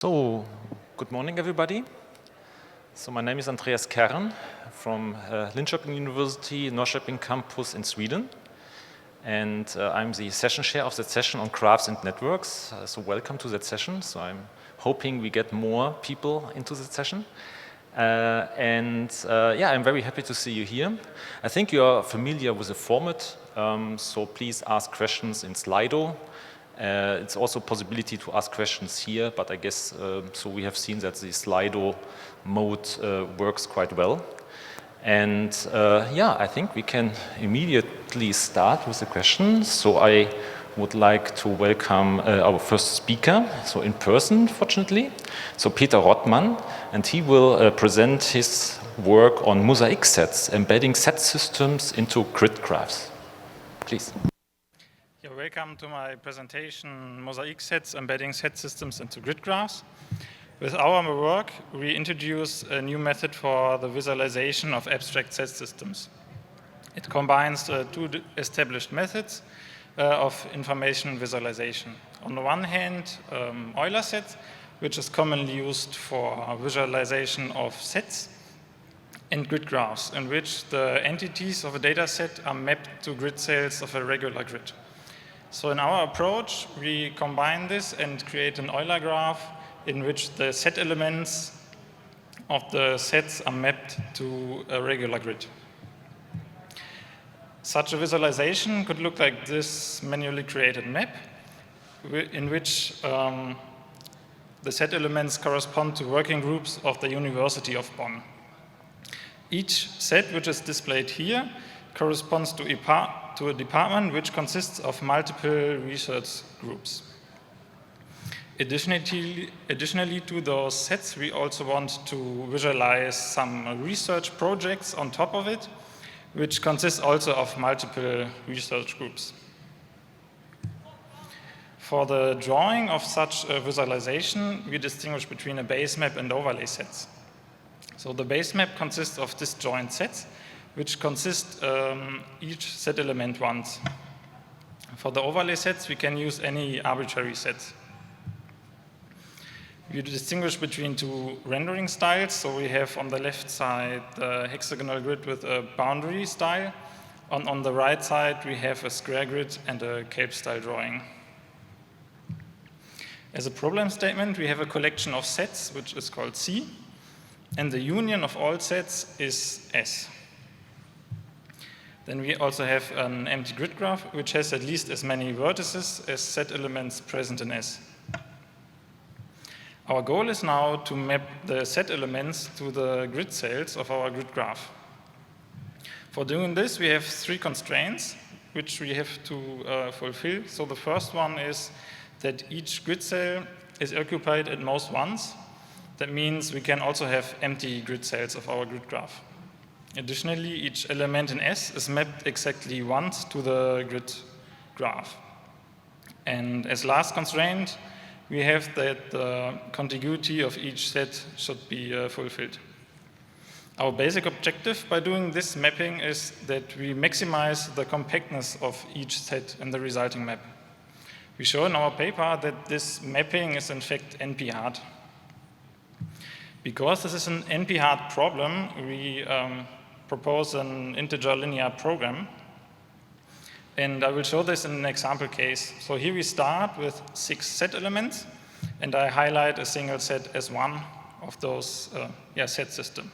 So, good morning, everybody. So my name is Andreas Kern from Linköping University, Norrköping campus in Sweden. And I'm the session chair of that session on graphs and networks. So welcome to that session. So I'm hoping we get more people into that session. Yeah, I'm very happy to see you here. I think you are familiar with the format, so please ask questions in Slido. It's also a possibility to ask questions here, but I guess, so we have seen that the Slido mode works quite well. And yeah, I think we can immediately start with the questions. So I would like to welcome our first speaker, so in person, fortunately. So Peter Rottmann, and he will present his work on mosaic sets, embedding set systems into grid graphs. Please. You're welcome to my presentation, Mosaic Sets, Embedding Set Systems into Grid Graphs. With our work, we introduce a new method for the visualization of abstract set systems. It combines two established methods of information visualization. On the one hand, Euler sets, which is commonly used for visualization of sets, and grid graphs, in which the entities of a data set are mapped to grid cells of a regular grid. So in our approach, we combine this and create an Euler graph in which the set elements of the sets are mapped to a regular grid. Such a visualization could look like this manually created map, in which the set elements correspond to working groups of the University of Bonn. Each set, which is displayed here, corresponds to a department which consists of multiple research groups. Additionally to those sets, we also want to visualize some research projects on top of it, which consists also of multiple research groups. For the drawing of such a visualization, we distinguish between a base map and overlay sets. So the base map consists of disjoint sets, which consist each set element once. For the overlay sets, we can use any arbitrary sets. We distinguish between two rendering styles. So we have on the left side the hexagonal grid with a boundary style. On the right side, we have a square grid and a cape style drawing. As a problem statement, we have a collection of sets, which is called C, and the union of all sets is S. Then we also have an empty grid graph, which has at least as many vertices as set elements present in S. Our goal is now to map the set elements to the grid cells of our grid graph. For doing this, we have three constraints, which we have to fulfill. So the first one is that each grid cell is occupied at most once. That means we can also have empty grid cells of our grid graph. Additionally, each element in S is mapped exactly once to the grid graph. And as last constraint, we have that the contiguity of each set should be fulfilled. Our basic objective by doing this mapping is that we maximize the compactness of each set in the resulting map. We show in our paper that this mapping is in fact NP-hard. Because this is an NP-hard problem, we propose an integer linear program. And I will show this in an example case. So here we start with 6 set elements, and I highlight a single set as one of those set system.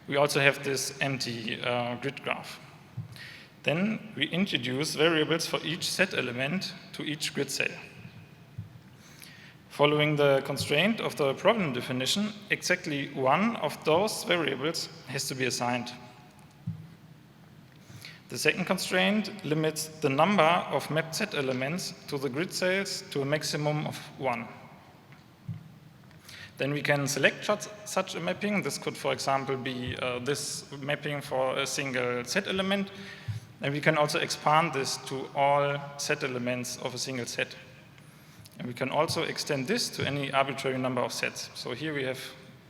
We also have this empty grid graph. Then we introduce variables for each set element to each grid cell. Following the constraint of the problem definition, exactly one of those variables has to be assigned. The second constraint limits the number of mapped set elements to the grid cells to a maximum of 1. Then we can select such a mapping. This could, for example, be this mapping for a single set element. And we can also expand this to all set elements of a single set. And we can also extend this to any arbitrary number of sets. So here we have,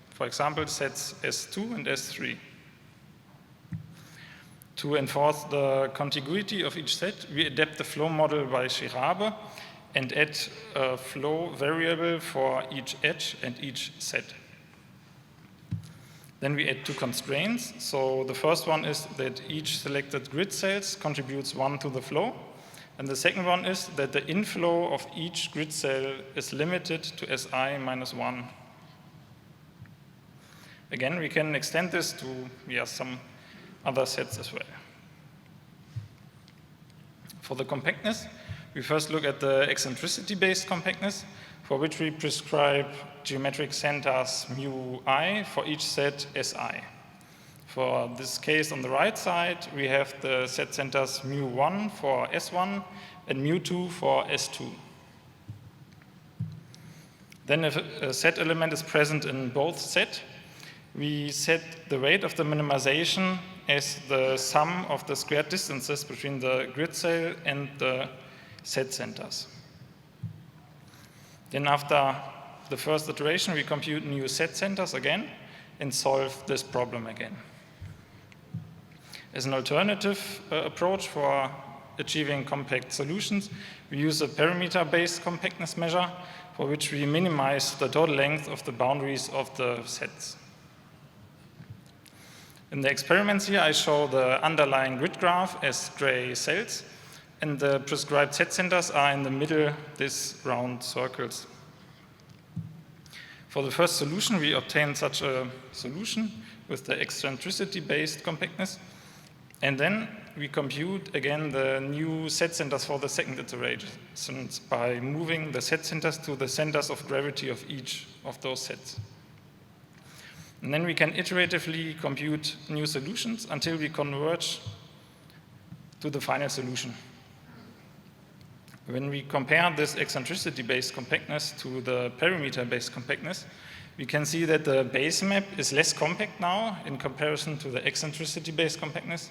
for example, sets S2 and S3. To enforce the contiguity of each set, we adapt the flow model by Schirabe and add a flow variable for each edge and each set. Then we add two constraints. So the first one is that each selected grid cells contributes 1 to the flow. And the second one is that the inflow of each grid cell is limited to Si minus 1. Again, we can extend this to some other sets as well. For the compactness, we first look at the eccentricity-based compactness, for which we prescribe geometric centers mu I for each set Si. For this case on the right side, we have the set centers mu1 for S1 and mu2 for S2. Then if a set element is present in both sets, we set the weight of the minimization as the sum of the squared distances between the grid cell and the set centers. Then after the first iteration, we compute new set centers again and solve this problem again. As an alternative approach for achieving compact solutions, we use a parameter-based compactness measure for which we minimize the total length of the boundaries of the sets. In the experiments here, I show the underlying grid graph as gray cells, and the prescribed set centers are in the middle, these round circles. For the first solution, we obtain such a solution with the eccentricity-based compactness, and then we compute again the new set centers for the second iteration by moving the set centers to the centers of gravity of each of those sets. And then we can iteratively compute new solutions until we converge to the final solution. When we compare this eccentricity-based compactness to the parameter-based compactness, we can see that the base map is less compact now in comparison to the eccentricity-based compactness,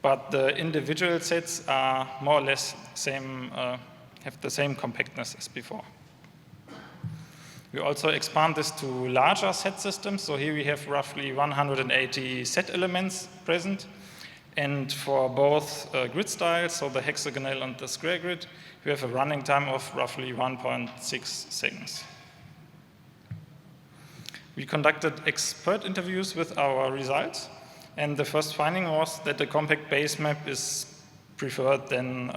but the individual sets are more or less have the same compactness as before. We also expand this to larger set systems. So here we have roughly 180 set elements present. And for both grid styles, so the hexagonal and the square grid, we have a running time of roughly 1.6 seconds. We conducted expert interviews with our results. And the first finding was that the compact base map is preferred than,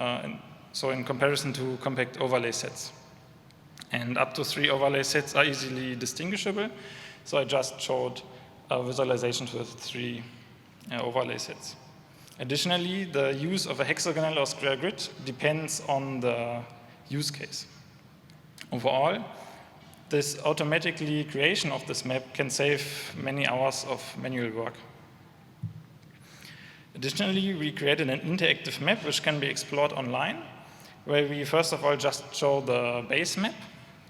in comparison to compact overlay sets. And up to 3 overlay sets are easily distinguishable. So I just showed visualizations with 3 overlay sets. Additionally, the use of a hexagonal or square grid depends on the use case. Overall, this automatically creation of this map can save many hours of manual work. Additionally, we created an interactive map which can be explored online, where we first of all just show the base map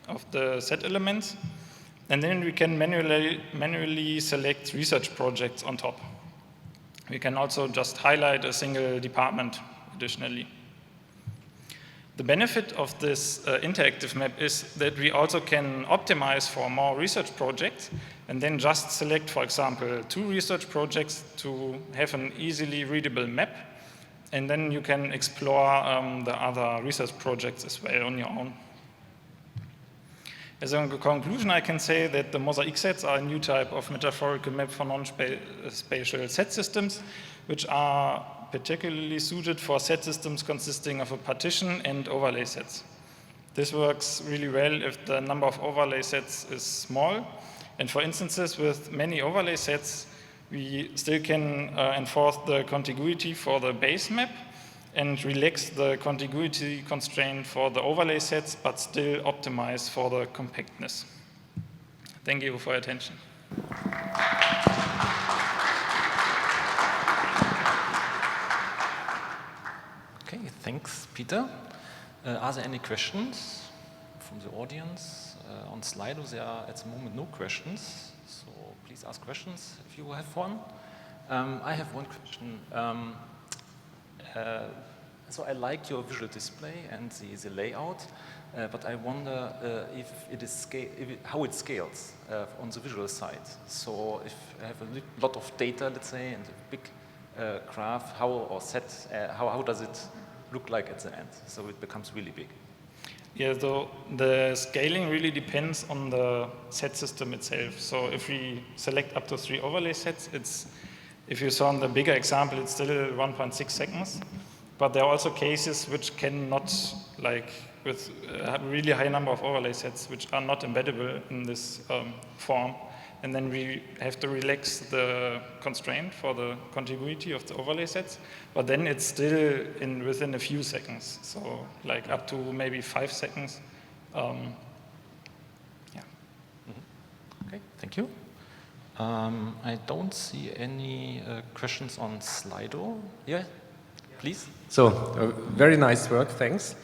of the set elements, and then we can manually select research projects on top. We can also just highlight a single department additionally. The benefit of this interactive map is that we also can optimize for more research projects and then just select, for example, 2 research projects to have an easily readable map, and then you can explore the other research projects as well on your own. As a conclusion, I can say that the mosaic sets are a new type of metaphorical map for non-spatial set systems, which are particularly suited for set systems consisting of a partition and overlay sets. This works really well if the number of overlay sets is small. And for instances with many overlay sets, we still can enforce the contiguity for the base map and relax the contiguity constraint for the overlay sets, but still optimize for the compactness. Thank you for your attention. Okay, thanks, Peter. Are there any questions from the audience? On Slido, there are at the moment no questions, so please ask questions if you have one. I have one question. So I like your visual display and the layout, but I wonder if it is how it scales on the visual side. So if I have a lot of data, let's say, and a big graph, how does it look like at the end? So it becomes really big. Yeah, so the scaling really depends on the set system itself. So if we select up to 3 overlay sets, if you saw in the bigger example, it's still 1.6 seconds. But there are also cases which cannot, like with a really high number of overlay sets, which are not embeddable in this form. And then we have to relax the constraint for the contiguity of the overlay sets. But then it's still within a few seconds. So like up to maybe 5 seconds. Yeah. Okay, thank you. I don't see any questions on Slido. Yeah, please. So, very nice work, thanks.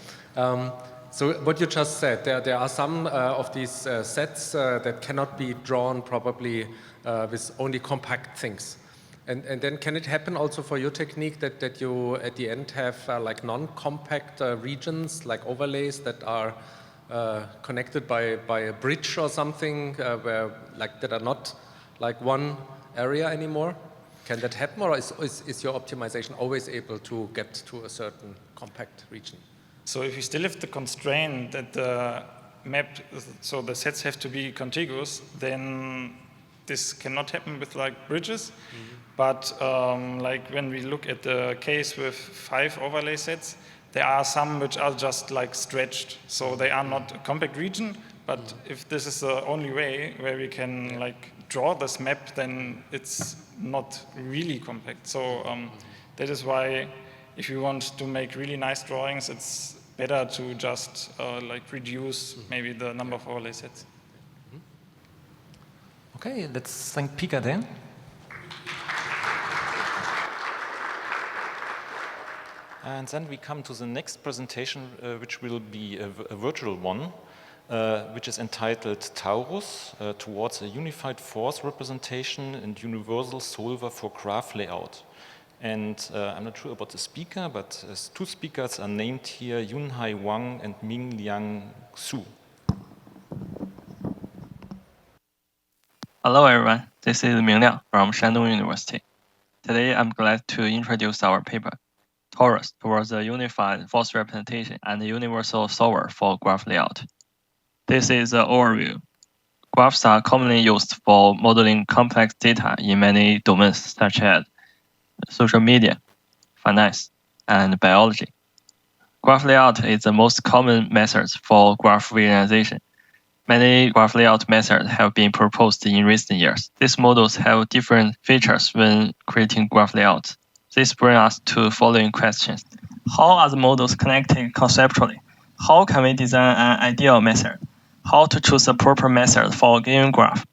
So what you just said, there are some of these sets that cannot be drawn probably with only compact things. And then can it happen also for your technique that you at the end have like non-compact regions, like overlays that are connected by a bridge or something where like that are not like one area anymore? Can that happen, or is your optimization always able to get to a certain compact region? So if you still have the constraint that the map, so the sets have to be contiguous, then this cannot happen with like bridges. But like when we look at the case with 5 overlay sets, there are some which are just like stretched. So they are not a compact region, but if this is the only way where we can like draw this map, then it's not really compact. So that is why if you want to make really nice drawings, it's better to just like reduce maybe the number of overlay sets. Okay, let's thank Pika then. And then we come to the next presentation, which will be a virtual one, which is entitled Taurus, Towards a Unified Force Representation and Universal Solver for Graph Layout. And I'm not sure about the speaker, but 2 speakers are named here, Yunhai Wang and Mingliang Su. Hello everyone, this is Mingliang from Shandong University. Today I'm glad to introduce our paper, Taurus Towards a Unified Force Representation and Universal Solver for Graph Layout. This is an overview. Graphs are commonly used for modeling complex data in many domains such as social media, finance, and biology. Graph layout is the most common method for graph visualization. Many graph layout methods have been proposed in recent years. These models have different features when creating graph layouts. This brings us to following questions. How are the models connected conceptually? How can we design an ideal method? How to choose a proper method for a given graph?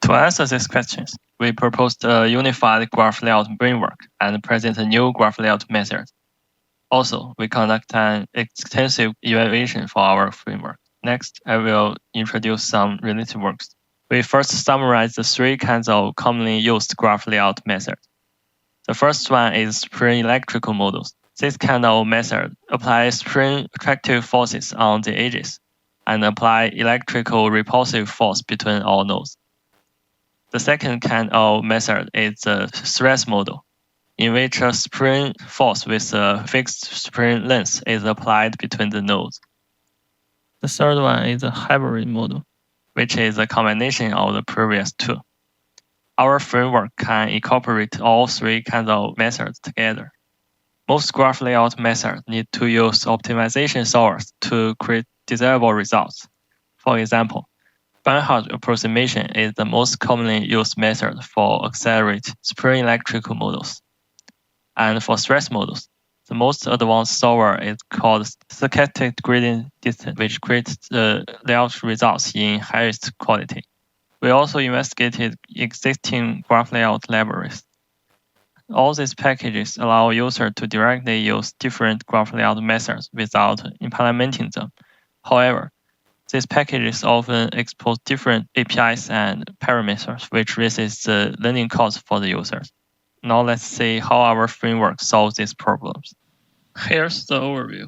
To answer these questions, we proposed a unified graph layout framework and present a new graph layout method. Also, we conduct an extensive evaluation for our framework. Next, I will introduce some related works. We first summarize the 3 kinds of commonly used graph layout methods. The first one is spring electrical models. This kind of method applies spring attractive forces on the edges and apply electrical repulsive force between all nodes. The second kind of method is the stress model, in which a spring force with a fixed spring length is applied between the nodes. The third one is a hybrid model, which is a combination of the previous 2. Our framework can incorporate all 3 kinds of methods together. Most graph layout methods need to use optimization solvers to create desirable results. For example, Banhart approximation is the most commonly used method for accelerate spring electrical models. And for stress models, the most advanced solver is called stochastic gradient descent, which creates the layout results in highest quality. We also investigated existing graph layout libraries. All these packages allow users to directly use different graph layout methods without implementing them. However, these packages often expose different APIs and parameters, which raises the learning cost for the users. Now let's see how our framework solves these problems. Here's the overview.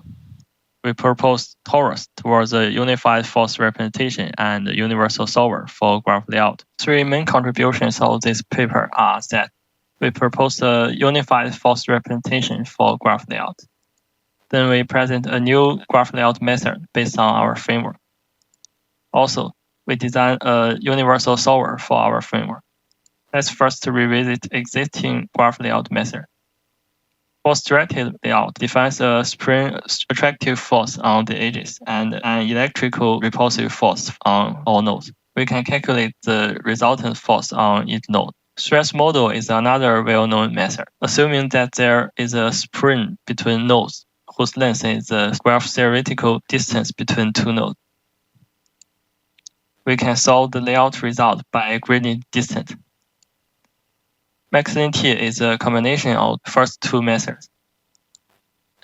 We propose Taurus towards a unified force representation and universal solver for graph layout. 3 main contributions of this paper are that we propose a unified force representation for graph layout. Then we present a new graph layout method based on our framework. Also, we design a universal solver for our framework. Let's first revisit existing graph layout method. Force-directed layout defines a spring attractive force on the edges and an electrical repulsive force on all nodes. We can calculate the resultant force on each node. Stress model is another well-known method. Assuming that there is a spring between nodes, whose length is the graph theoretical distance between two nodes. We can solve the layout result by gradient distance. MaxNT is a combination of first two methods.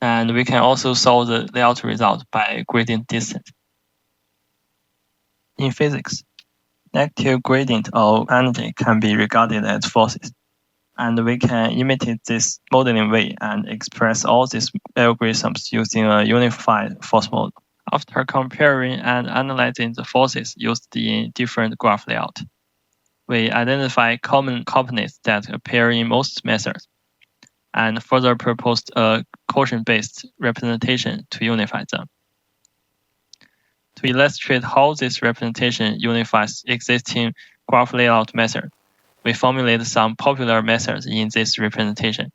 And we can also solve the layout result by gradient distance. In physics, negative gradient of energy can be regarded as forces. And we can imitate this modeling way and express all these algorithms using a unified force model. After comparing and analyzing the forces used in different graph layout, we identify common components that appear in most methods, and further proposed a quotient-based representation to unify them. To illustrate how this representation unifies existing graph layout method, we formulate some popular methods in this representation.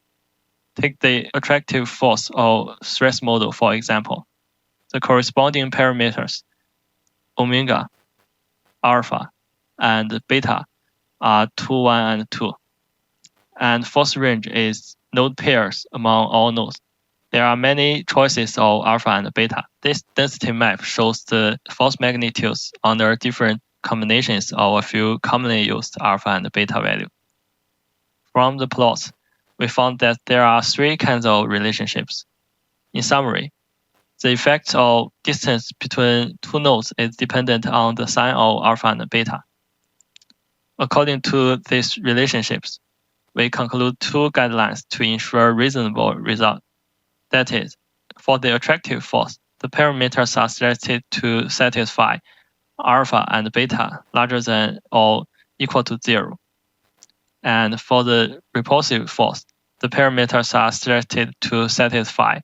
Take the attractive force or stress model, for example. The corresponding parameters, omega, alpha, and beta, are 2, 1, and 2. And force range is node pairs among all nodes. There are many choices of alpha and beta. This density map shows the force magnitudes under different combinations of a few commonly used alpha and beta values. From the plots, we found that there are 3 kinds of relationships. In summary, the effect of distance between two nodes is dependent on the sign of alpha and beta. According to these relationships, we conclude 2 guidelines to ensure reasonable result. That is, for the attractive force, the parameters are selected to satisfy alpha and beta larger than or equal to 0. And for the repulsive force, the parameters are selected to satisfy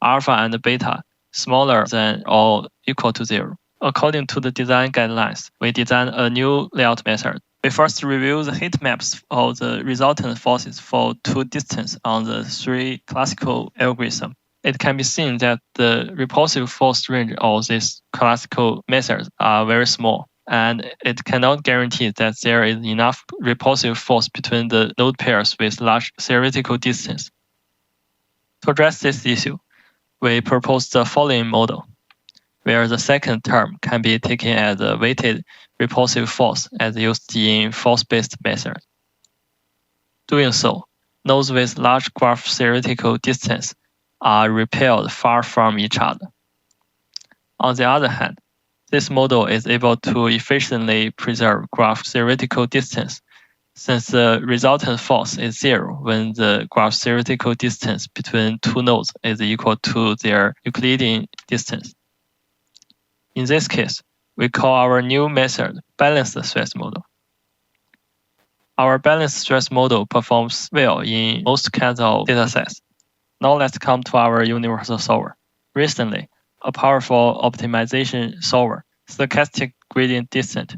alpha and beta smaller than or equal to 0. According to the design guidelines, we design a new layout method. We first review the heat maps of the resultant forces for 2 distance on the 3 classical algorithms. It can be seen that the repulsive force range of these classical methods are very small, and it cannot guarantee that there is enough repulsive force between the node pairs with large theoretical distance. To address this issue, we propose the following model, where the second term can be taken as a weighted repulsive force as used in force-based methods. Doing so, nodes with large graph theoretical distance are repelled far from each other. On the other hand, this model is able to efficiently preserve graph theoretical distance, since the resultant force is 0 when the graph theoretical distance between two nodes is equal to their Euclidean distance. In this case, we call our new method balanced stress model. Our balanced stress model performs well in most kinds of datasets. Now let's come to our universal solver. Recently, a powerful optimization solver, stochastic gradient descent,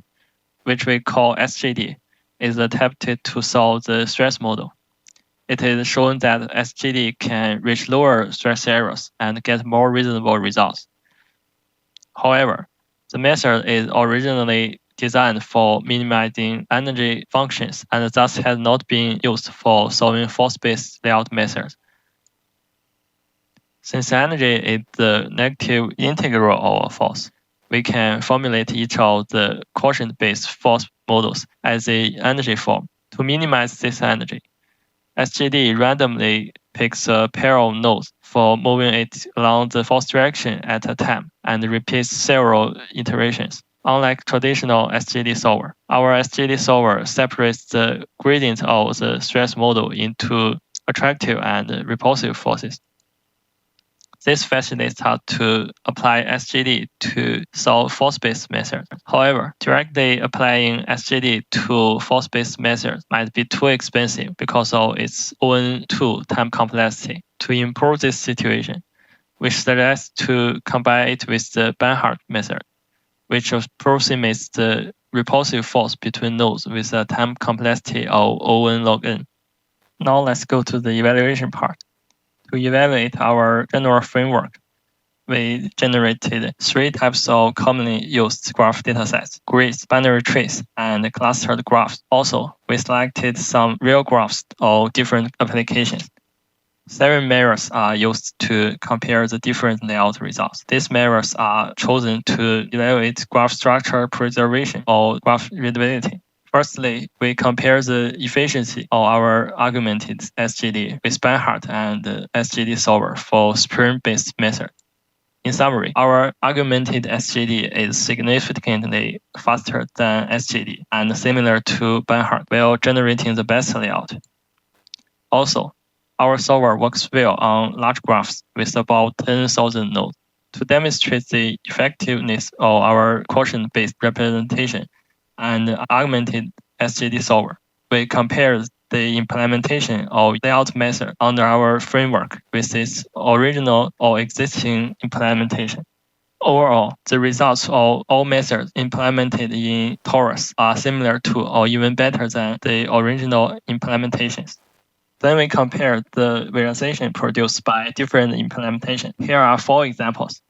which we call SGD, is attempted to solve the stress model. It is shown that SGD can reach lower stress areas and get more reasonable results. However, the method is originally designed for minimizing energy functions and thus has not been used for solving force-based layout methods. Since energy is the negative integral of a force, we can formulate each of the quotient-based force models as an energy form. To minimize this energy, SGD randomly picks a pair of nodes for moving it along the force direction at a time and repeats several iterations. Unlike traditional SGD solver, our SGD solver separates the gradient of the stress model into attractive and repulsive forces. This facilitates us to apply SGD to solve force-based methods. However, directly applying SGD to force-based methods might be too expensive because of its own time complexity. To improve this situation, we suggest to combine it with the Banhart method, which approximates the repulsive force between nodes with a time complexity of O(n) log n. Now let's go to the evaluation part. To evaluate our general framework, we generated 3 types of commonly used graph datasets: grids, binary trees, and clustered graphs. Also, we selected some real graphs of different applications. 7 measures are used to compare the different layout results. These measures are chosen to evaluate graph structure preservation or graph readability. Firstly, we compare the efficiency of our augmented SGD with Banhart and SGD solver for Spring-based method. In summary, our augmented SGD is significantly faster than SGD and similar to Banhart while generating the best layout. Also, our solver works well on large graphs with about 10,000 nodes. To demonstrate the effectiveness of our quotient-based representation and augmented SGD solver, we compared the implementation of layout method under our framework with its original or existing implementation. Overall, the results of all methods implemented in Torus are similar to or even better than the original implementations. Then we compare the visualization produced by different implementations. Here are 4 examples.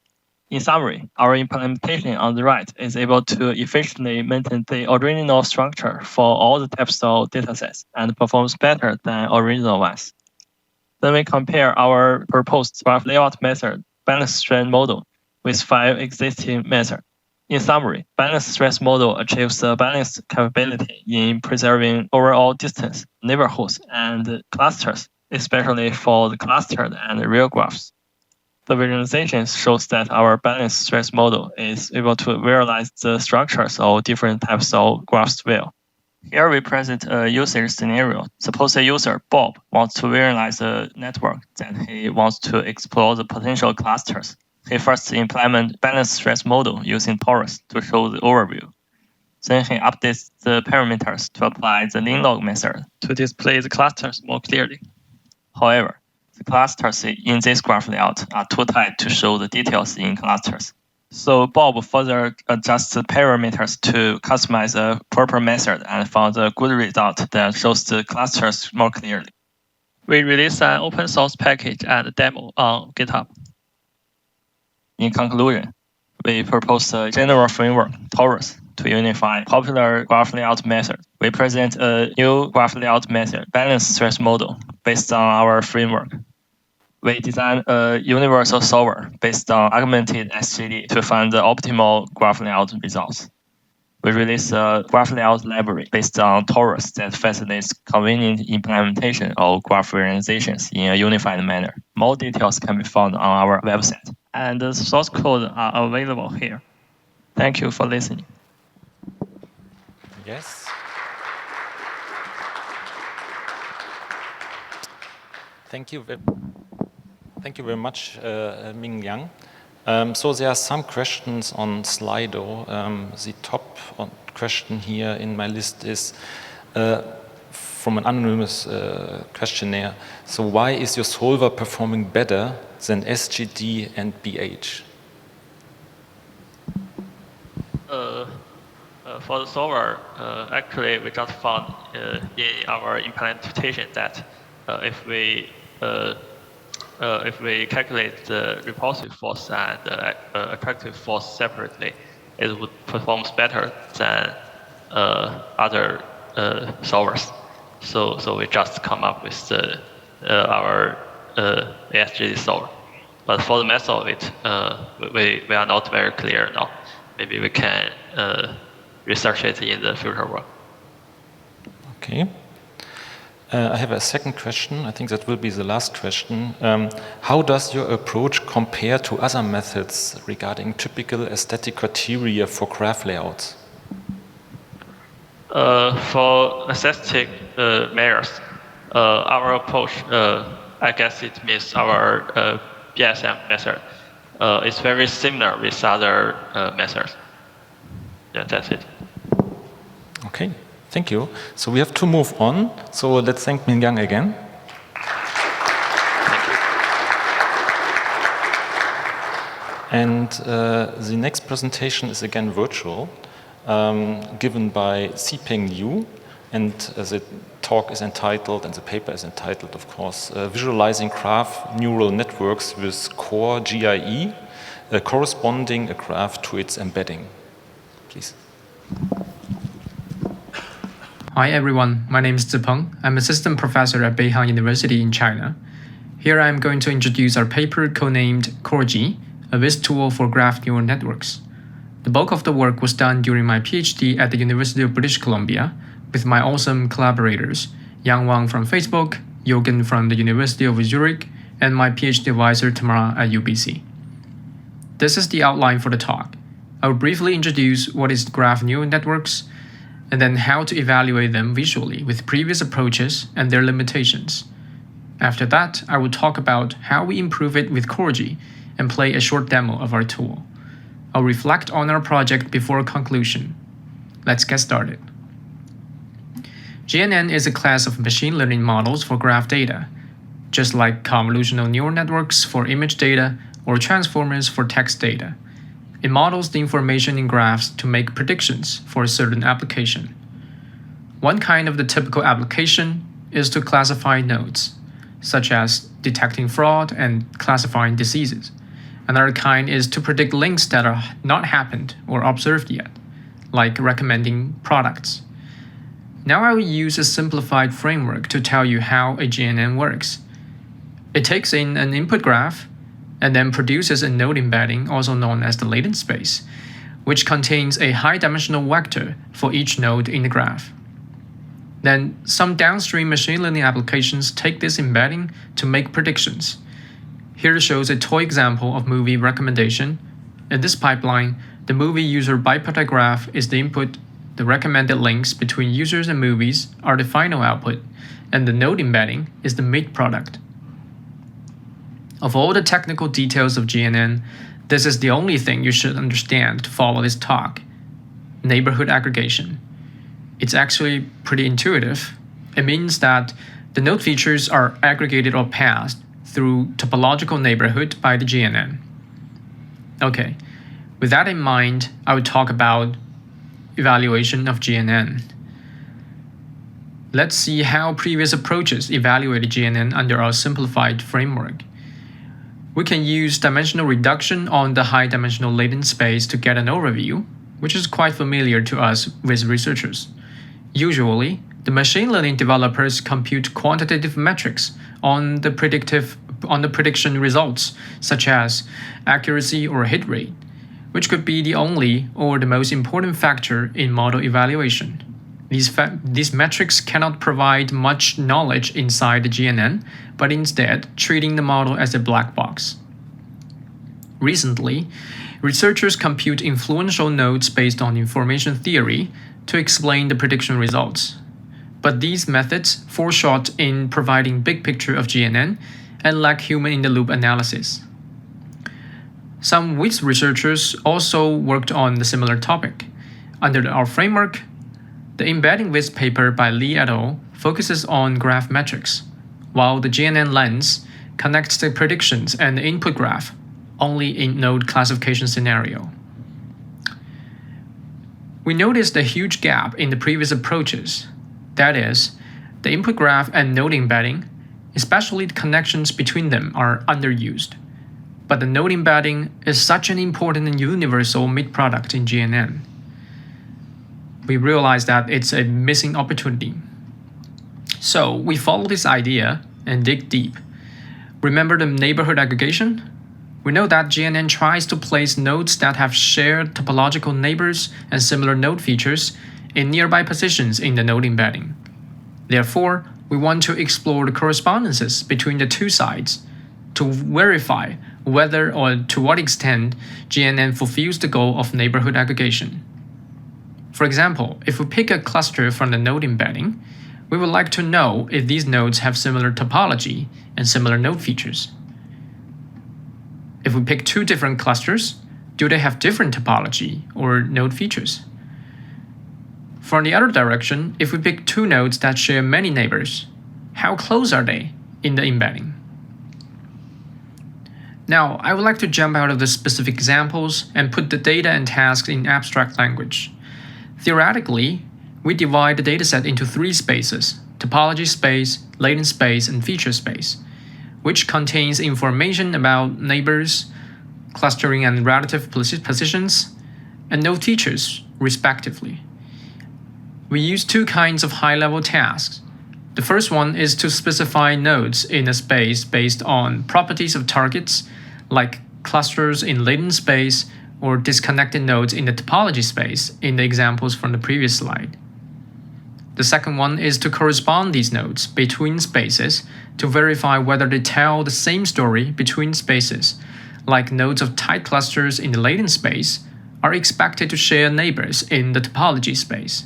In summary, our implementation on the right is able to efficiently maintain the original structure for all the types of datasets and performs better than original ones. Then we compare our proposed graph layout method, balanced stress model, with 5 existing methods. In summary, balanced stress model achieves a balanced capability in preserving overall distance, neighborhoods, and clusters, especially for the clustered and real graphs. The visualization shows that our balanced stress model is able to visualize the structures of different types of graphs well. Here we present a usage scenario. Suppose a user, Bob, wants to visualize a network that he wants to explore the potential clusters. He first implements balanced stress model using Torus to show the overview. Then he updates the parameters to apply the linlog method to display the clusters more clearly. However, the clusters in this graph layout are too tight to show the details in clusters. So Bob further adjusts the parameters to customize a proper method and found a good result that shows the clusters more clearly. We released an open source package and demo on GitHub. In conclusion, we propose a general framework, Torus, to unify popular graph layout methods. We present a new graph layout method, balanced stress model, based on our framework. We design a universal solver based on augmented SGD to find the optimal graph layout results. We release a graph layout library based on Torus that facilitates convenient implementation of graph visualizations in a unified manner. More details can be found on our website, and the source code are available here. Thank you for listening. Yes. Thank you very much, Ming Yang. So there are some questions on Slido. The top question here in my list is from an anonymous questionnaire. So why is your solver performing better than SGD and BH? For the solver, actually we just found in our implementation that if we calculate the repulsive force and attractive force separately, it would perform better than other solvers. So we just come up with our SGD solver. But for the method of it, we are not very clear now. Maybe we can research it in the future work. Okay. I have a second question. I think that will be the last question. How does your approach compare to other methods regarding typical aesthetic criteria for graph layouts? For aesthetic measures, our approach, I guess it means our BSM method, is very similar with other methods. Yeah, that's it. Okay. Thank you. So we have to move on. So let's thank Ming Yang again. Thank you. And the next presentation is again virtual, given by Sipeng Liu. And the talk is entitled, and the paper is entitled, of course, Visualizing Graph Neural Networks with Core GIE, corresponding a graph to its embedding. Please. Hi everyone, my name is Zipeng. I'm assistant professor at Beihang University in China. Here I'm going to introduce our paper codenamed CoreG, a VIS tool for graph neural networks. The bulk of the work was done during my PhD at the University of British Columbia with my awesome collaborators, Yang Wang from Facebook, Jürgen from the University of Zurich, and my PhD advisor Tamara at UBC. This is the outline for the talk. I will briefly introduce what is graph neural networks, and then how to evaluate them visually with previous approaches and their limitations. After that, I will talk about how we improve it with CoreG and play a short demo of our tool. I'll reflect on our project before conclusion. Let's get started. GNN is a class of machine learning models for graph data, just like convolutional neural networks for image data or transformers for text data. It models the information in graphs to make predictions for a certain application. One kind of the typical application is to classify nodes, such as detecting fraud and classifying diseases. Another kind is to predict links that are not happened or observed yet, like recommending products. Now I will use a simplified framework to tell you how a GNN works. It takes in an input graph and then produces a node embedding, also known as the latent space, which contains a high-dimensional vector for each node in the graph. Then some downstream machine learning applications take this embedding to make predictions. Here shows a toy example of movie recommendation. In this pipeline, the movie user bipartite graph is the input, the recommended links between users and movies are the final output, and the node embedding is the mid product. Of all the technical details of GNN, this is the only thing you should understand to follow this talk: neighborhood aggregation. It's actually pretty intuitive. It means that the node features are aggregated or passed through topological neighborhood by the GNN. Okay, with that in mind, I will talk about evaluation of GNN. Let's see how previous approaches evaluated GNN under our simplified framework. We can use dimensional reduction on the high-dimensional latent space to get an overview, which is quite familiar to us with researchers. Usually, the machine learning developers compute quantitative metrics on the prediction results, such as accuracy or hit rate, which could be the only or the most important factor in model evaluation. These metrics cannot provide much knowledge inside the GNN, but instead treating the model as a black box. Recently, researchers compute influential nodes based on information theory to explain the prediction results. But these methods fall short in providing big picture of GNN and lack human-in-the-loop analysis. Some WITS researchers also worked on the similar topic. Under our framework, the embedding WITS paper by Li et al. Focuses on graph metrics, while the GNN lens connects the predictions and the input graph only in node classification scenario. We noticed a huge gap in the previous approaches. That is, the input graph and node embedding, especially the connections between them, are underused. But the node embedding is such an important and universal mid-product in GNN. We realized that it's a missing opportunity. So we follow this idea and dig deep. Remember the neighborhood aggregation? We know that GNN tries to place nodes that have shared topological neighbors and similar node features in nearby positions in the node embedding. Therefore, we want to explore the correspondences between the two sides to verify whether or to what extent GNN fulfills the goal of neighborhood aggregation. For example, if we pick a cluster from the node embedding, we would like to know if these nodes have similar topology and similar node features. If we pick two different clusters, do they have different topology or node features? From the other direction, if we pick two nodes that share many neighbors, how close are they in the embedding? Now, I would like to jump out of the specific examples and put the data and tasks in abstract language. Theoretically, we divide the dataset into three spaces: topology space, latent space, and feature space, which contains information about neighbors, clustering and relative positions, and node features, respectively. We use two kinds of high-level tasks. The first one is to specify nodes in a space based on properties of targets, like clusters in latent space or disconnected nodes in the topology space in the examples from the previous slide. The second one is to correspond these nodes between spaces to verify whether they tell the same story between spaces, like nodes of tight clusters in the latent space are expected to share neighbors in the topology space.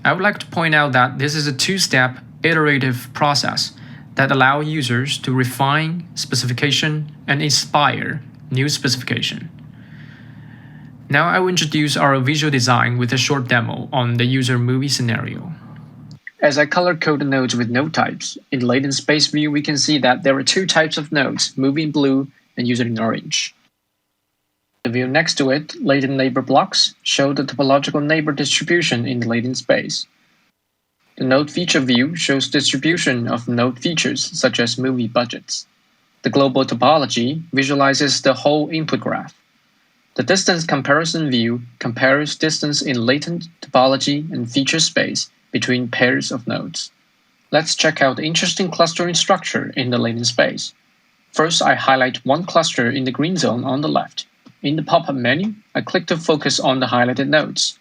I would like to point out that this is a two-step iterative process that allows users to refine specification and inspire new specification. Now I will introduce our visual design with a short demo on the user movie scenario. As I color code the nodes with node types, in the latent space view we can see that there are two types of nodes, movie in blue and user in orange. The view next to it, latent neighbor blocks, show the topological neighbor distribution in the latent space. The node feature view shows distribution of node features such as movie budgets. The global topology visualizes the whole input graph. The distance comparison view compares distance in latent topology and feature space between pairs of nodes. Let's check out the interesting clustering structure in the latent space. First, I highlight one cluster in the green zone on the left. In the pop-up menu, I click to focus on the highlighted nodes.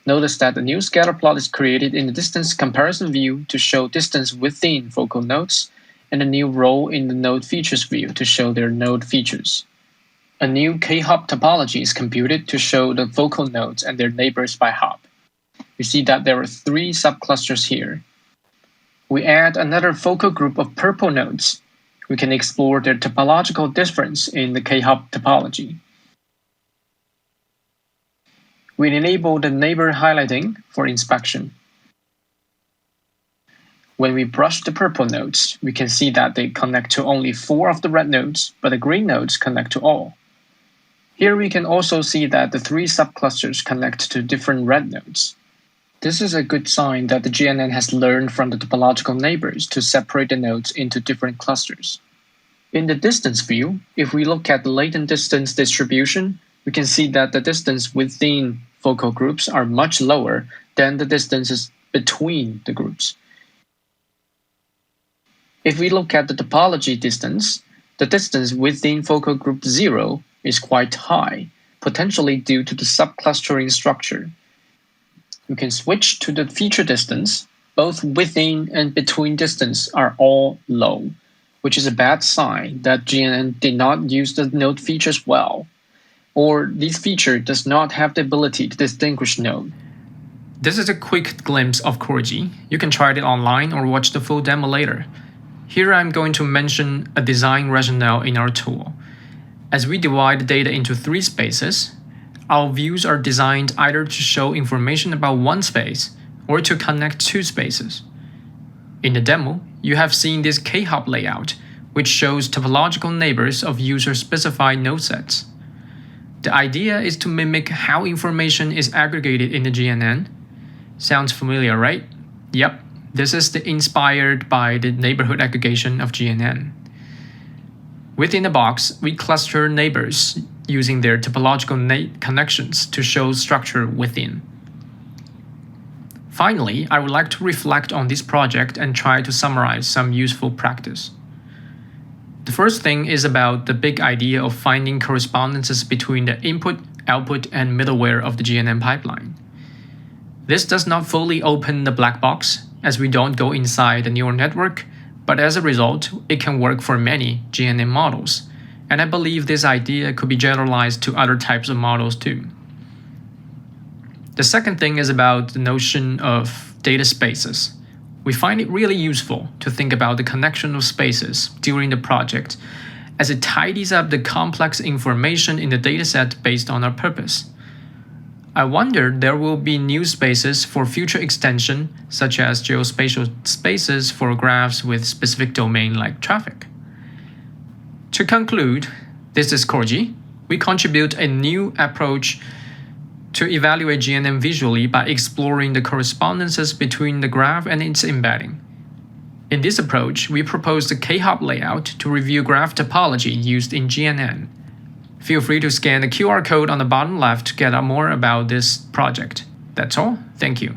Notice that the new scatter plot is created in the distance comparison view to show distance within focal nodes, and a new row in the node features view to show their node features. A new k-hop topology is computed to show the focal nodes and their neighbors by hop. You see that there are three subclusters here. We add another focal group of purple nodes. We can explore their topological difference in the k-hop topology. We enable the neighbor highlighting for inspection. When we brush the purple nodes, we can see that they connect to only 4 of the red nodes, but the green nodes connect to all. Here we can also see that the 3 subclusters connect to different red nodes. This is a good sign that the GNN has learned from the topological neighbors to separate the nodes into different clusters. In the distance view, if we look at the latent distance distribution, we can see that the distance within focal groups are much lower than the distances between the groups. If we look at the topology distance, the distance within focal group 0 is quite high, potentially due to the subclustering structure. We can switch to the feature distance. Both within and between distance are all low, which is a bad sign that GNN did not use the node features well, or this feature does not have the ability to distinguish node. This is a quick glimpse of Corgi. You can try it online or watch the full demo later. Here I'm going to mention a design rationale in our tool. As we divide the data into 3 spaces, our views are designed either to show information about one space or to connect 2 spaces. In the demo, you have seen this k-hop layout, which shows topological neighbors of user-specified node sets. The idea is to mimic how information is aggregated in the GNN. Sounds familiar, right? Yep, this is inspired by the neighborhood aggregation of GNN. Within the box, we cluster neighbors using their topological connections to show structure within. Finally, I would like to reflect on this project and try to summarize some useful practice. The first thing is about the big idea of finding correspondences between the input, output, and middleware of the GNN pipeline. This does not fully open the black box, as we don't go inside the neural network, but as a result, it can work for many GNN models, and I believe this idea could be generalized to other types of models too. The second thing is about the notion of data spaces. We find it really useful to think about the connection of spaces during the project, as it tidies up the complex information in the dataset based on our purpose. I wonder there will be new spaces for future extension, such as geospatial spaces for graphs with specific domain like traffic. To conclude, this is Korji. We contribute a new approach to evaluate GNN visually by exploring the correspondences between the graph and its embedding. In this approach, we propose the K-hop layout to review graph topology used in GNN. Feel free to scan the QR code on the bottom left to get out more about this project. That's all. Thank you.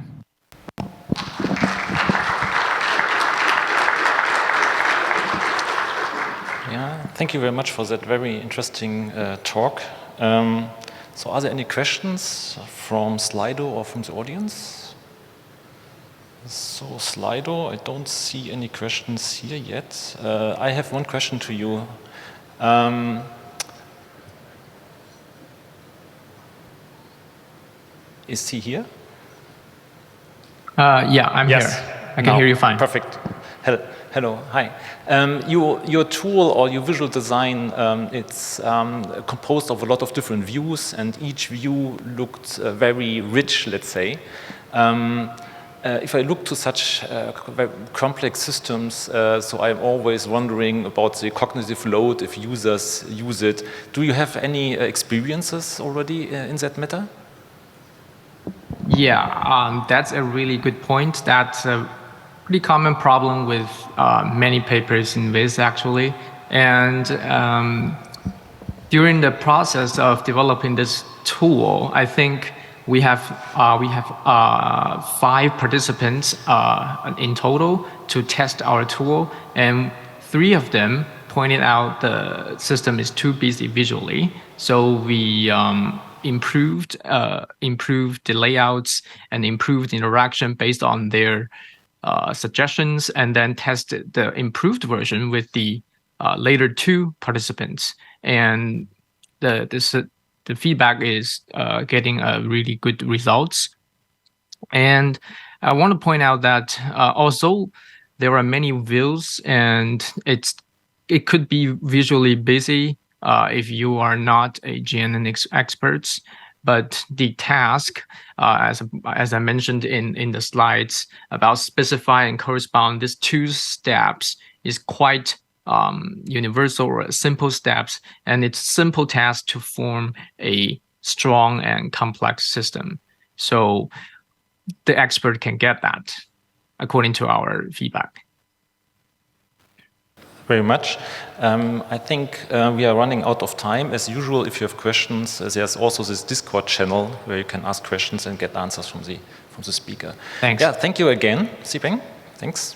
Yeah, thank you very much for that very interesting talk. So are there any questions from Slido or from the audience? So Slido, I don't see any questions here yet. I have one question to you. Is he here? Yeah, I'm here. I can hear you fine. Perfect. Hello, hi. Your tool or your visual design, it's composed of a lot of different views, and each view looked very rich, let's say. If I look to such complex systems, so I'm always wondering about the cognitive load if users use it. Do you have any experiences already in that matter? Yeah, that's a really good point. That's a pretty common problem with many papers in Viz, actually. And during the process of developing this tool, I think we have 5 participants in total to test our tool, and 3 of them pointed out the system is too busy visually. So we improved the layouts and improved interaction based on their suggestions, and then tested the improved version with the later 2 participants. And the feedback is getting really good results. And I want to point out that also there are many views, and it could be visually busy if you are not a GNN expert. But the task, as I mentioned in the slides about specify and correspond, these 2 steps is quite universal or simple steps, and it's simple task to form a strong and complex system. So the expert can get that according to our feedback. Very much. I think we are running out of time. As usual, if you have questions, there's also this Discord channel where you can ask questions and get answers from the speaker. Thanks. Yeah, thank you again, Sipeng. Thanks.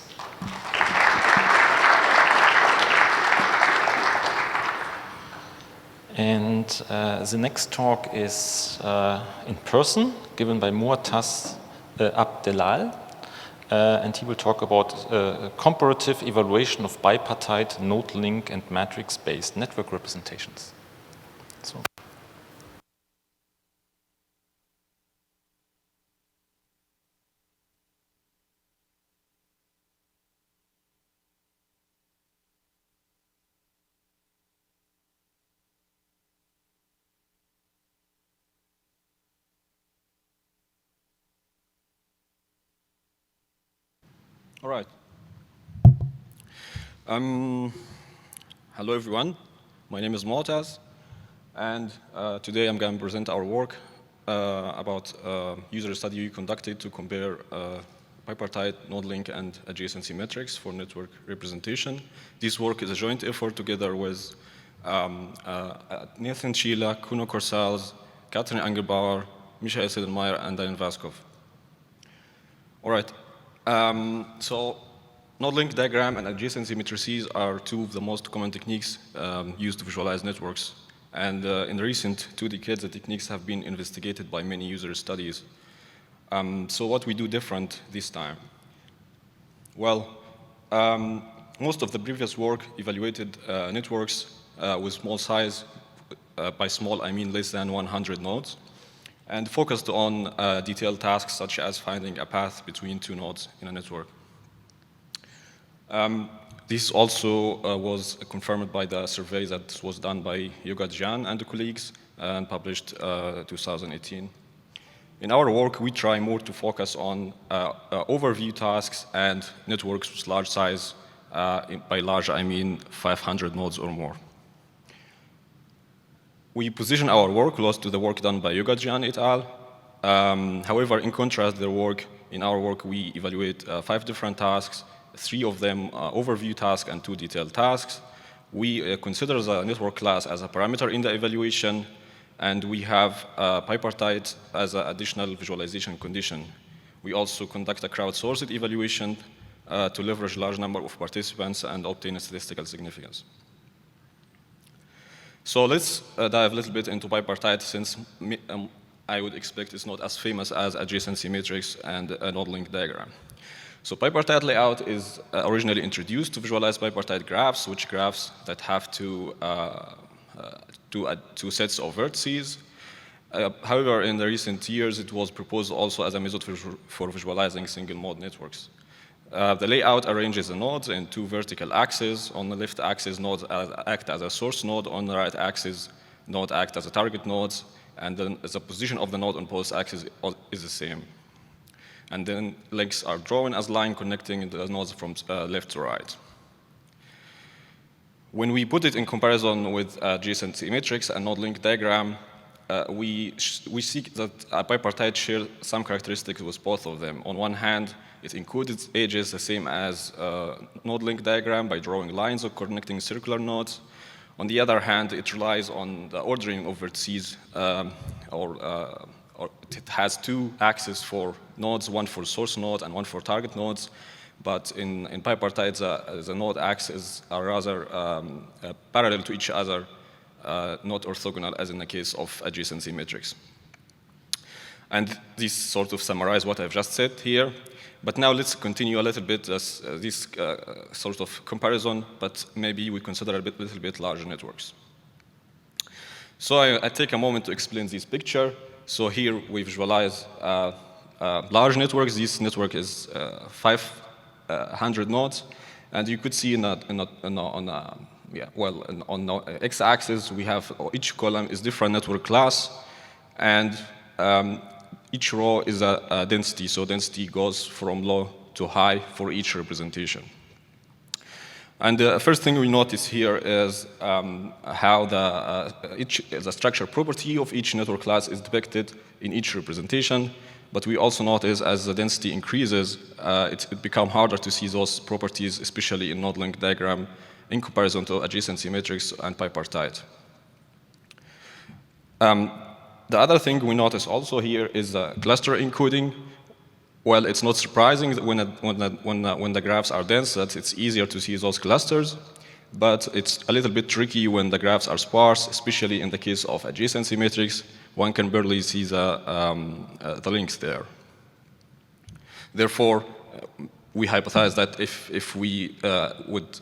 And the next talk is in person, given by Muattas Abdelal. And he will talk about comparative evaluation of bipartite, node link, and matrix-based network representations. So. All right. Hello, everyone. My name is Muattas, and today I'm going to present our work about user study we conducted to compare bipartite, node link, and adjacency metrics for network representation. This work is a joint effort together with Nathan Sheila, Kuno Korsals, Catherine Engelbauer, Michael Sedelmeier, and Diane Vaskov. All right. So node link diagram and adjacency matrices are 2 of the most common techniques used to visualize networks. And in the recent 2 decades, the techniques have been investigated by many user studies. So what we do different this time? Well, most of the previous work evaluated networks with small size. By small, I mean less than 100 nodes. And focused on detailed tasks such as finding a path between 2 nodes in a network. This also was confirmed by the survey that was done by Yoga Jian and the colleagues and published 2018. In our work, we try more to focus on overview tasks and networks with large size. By large, I mean 500 nodes or more. we position our work close to the work done by Yogajian et al. However, in contrast, in our work, we evaluate 5 different tasks, 3 of them overview tasks and 2 detailed tasks. We consider the network class as a parameter in the evaluation, and we have bipartite as an additional visualization condition. We also conduct a crowdsourced evaluation to leverage large number of participants and obtain a statistical significance. So let's dive a little bit into bipartite, since I would expect it's not as famous as adjacency matrix and a node-link diagram. So bipartite layout is originally introduced to visualize bipartite graphs, which graphs that have two sets of vertices. However, in the recent years, it was proposed also as a method for visualizing single-mode networks. The layout arranges the nodes in 2 vertical axes. On the left axis, nodes act as a source node. On the right axis, node act as a target nodes. And then the position of the node on both axes is the same. And then links are drawn as line connecting the nodes from left to right. When we put it in comparison with adjacency matrix and node-link diagram, we see that bipartite share some characteristics with both of them. On one hand, it encodes edges the same as node-link diagram by drawing lines or connecting circular nodes. On the other hand, it relies on the ordering of vertices, or it has 2 axes for nodes, one for source node and one for target nodes. But in bipartite, the node axes are rather parallel to each other, not orthogonal as in the case of adjacency matrix. And this sort of summarizes what I've just said here. But now let's continue a little bit this sort of comparison, but maybe we consider a little bit larger networks. So I take a moment to explain this picture. So here we visualize large networks. This network is 500 nodes, and you could see on x-axis we have each column is different network class, and each row is a density. So density goes from low to high for each representation. And the first thing we notice here is how the structure property of each network class is depicted in each representation. But we also notice as the density increases, it becomes harder to see those properties, especially in node-link diagram, in comparison to adjacency matrix and bipartite. The other thing we notice also here is cluster encoding. Well, it's not surprising that when the graphs are dense that it's easier to see those clusters, but it's a little bit tricky when the graphs are sparse, especially in the case of adjacency matrix. One can barely see the links there. Therefore, we hypothesize that if we would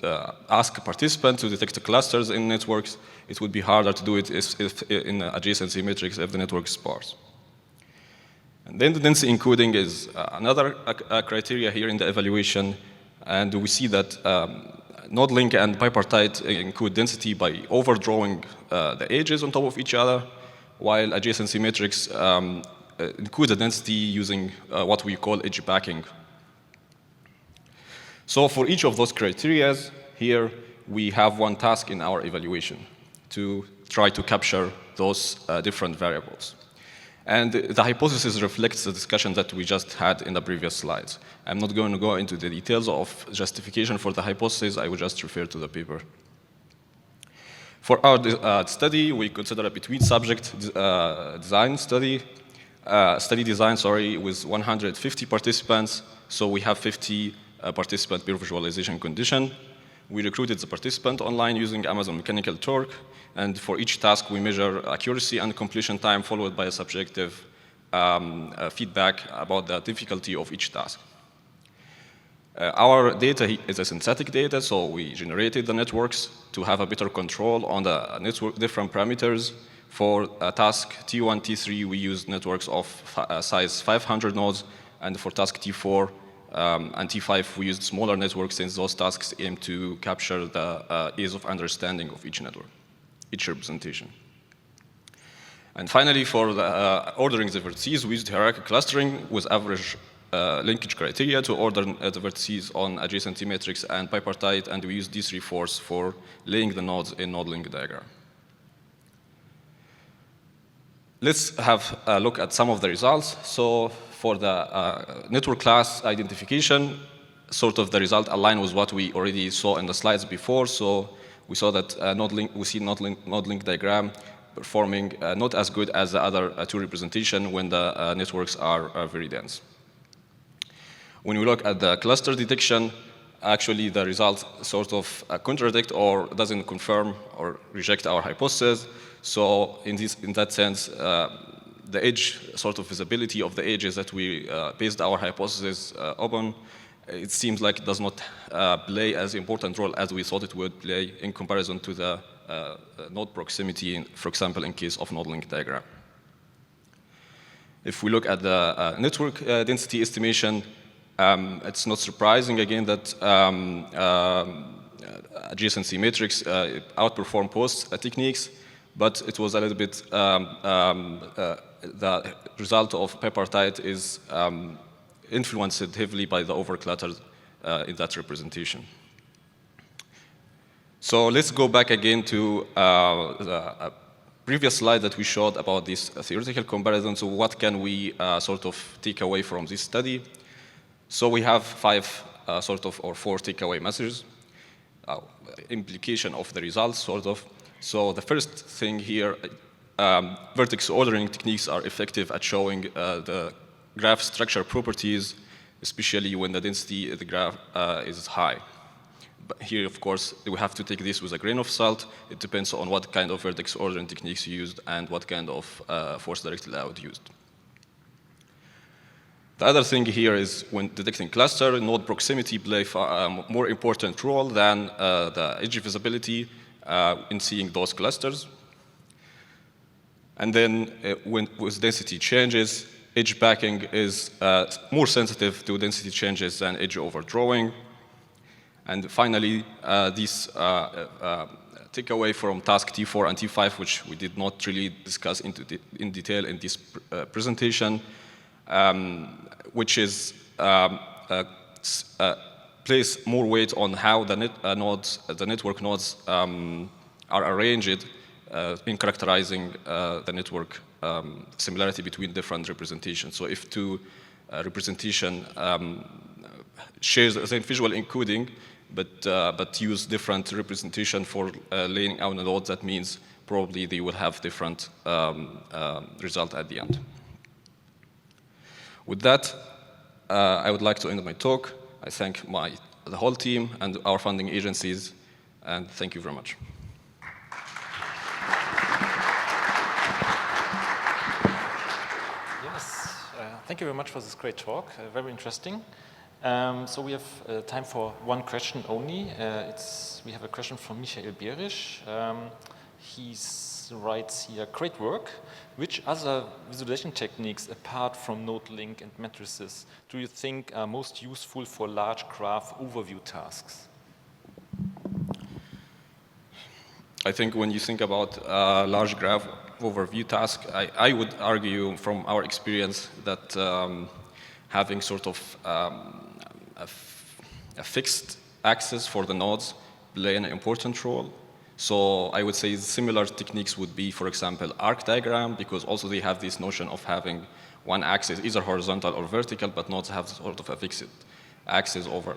ask a participant to detect the clusters in networks, it would be harder to do it if in adjacency matrix if the network is sparse. And then the density encoding is another criteria here in the evaluation, and we see that node-link and bipartite encode density by overdrawing the edges on top of each other, while adjacency matrix encodes the density using what we call edge packing. So for each of those criteria, here we have one task in our evaluation to try to capture those different variables. And the hypothesis reflects the discussion that we just had in the previous slides. I'm not going to go into the details of justification for the hypothesis. I will just refer to the paper. For our study, we consider a between-subject design study. Study design, with 150 participants. So we have 50 participant per visualization condition. We recruited the participant online using Amazon Mechanical Turk, and for each task we measure accuracy and completion time followed by a subjective feedback about the difficulty of each task. Our data is a synthetic data, so we generated the networks to have a better control on the network different parameters. For task T1, T3, we used networks of size 500 nodes, and for task T4 and T5, we used smaller networks since those tasks aim to capture the ease of understanding of each network, each representation. And finally, for the ordering the vertices, we used hierarchical clustering with average linkage criteria to order the vertices on adjacency matrix and bipartite, and we used D3 force for laying the nodes in node-link diagram. let's have a look at some of the results. So for the network class identification, sort of the result aligned with what we already saw in the slides before. So we saw that we see node link diagram performing not as good as the other two representation when the networks are very dense. When we look at the cluster detection, actually the results sort of contradict or doesn't confirm or reject our hypothesis. So in that sense, the edge sort of visibility of the edges that we based our hypothesis upon, it seems like it does not play as important role as we thought it would play in comparison to the node proximity, for example, in case of node link diagram. If we look at the network density estimation, it's not surprising again that adjacency matrix outperform post techniques, but it was a little bit, the result of bipartite is influenced heavily by the overclutter in that representation. So let's go back again to the previous slide that we showed about this theoretical comparison. So what can we sort of take away from this study? So we have four takeaway messages, implication of the results, sort of. So the first thing here, vertex ordering techniques are effective at showing the graph structure properties, especially when the density of the graph is high. But here, of course, we have to take this with a grain of salt. It depends on what kind of vertex ordering techniques used and what kind of force-directed layout used. The other thing here is when detecting cluster, node proximity play a more important role than the edge visibility in seeing those clusters. And then with density changes, edge backing is more sensitive to density changes than edge overdrawing. And finally, this takeaway from task T4 and T5, which we did not really discuss in detail in this presentation, which is place more weight on how the network nodes are arranged in characterizing the network similarity between different representations. So if two representation shares the same visual encoding, but use different representation for laying out the nodes, that means probably they will have different result at the end. With that, I would like to end my talk. I thank the whole team and our funding agencies, and thank you very much. Yes, thank you very much for this great talk. Very interesting. So we have time for one question only. We have a question from Michael Berisch. He writes here, great work. Which other visualization techniques apart from node link and matrices do you think are most useful for large graph overview tasks? I think when you think about large graph overview task, I would argue from our experience that having sort of a fixed axis for the nodes play an important role. So I would say similar techniques would be, for example, arc diagram, because also they have this notion of having one axis, either horizontal or vertical, but nodes have sort of a fixed axis over.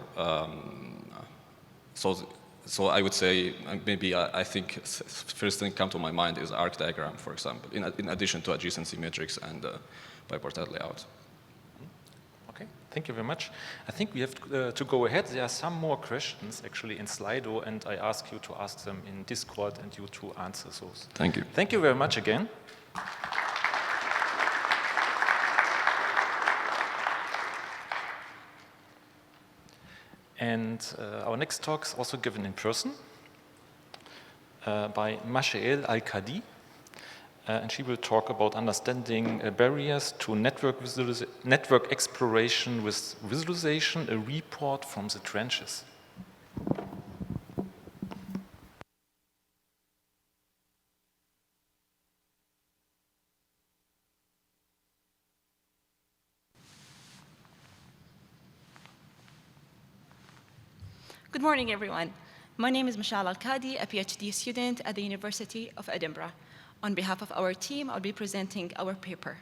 So I would say maybe I think first thing come to my mind is arc diagram, for example, in addition to adjacency matrix and bipartite layout. Okay, thank you very much. I think we have to go ahead. There are some more questions actually in Slido, and I ask you to ask them in Discord and you to answer those. Thank you. Thank you very much again. And our next talk is also given in person by Mashael Al-Kadi. And she will talk about understanding barriers to network exploration with visualization, a report from the trenches. Good morning, everyone. My name is Mashael Al-Kadi, a PhD student at the University of Edinburgh. On behalf of our team, I'll be presenting our paper.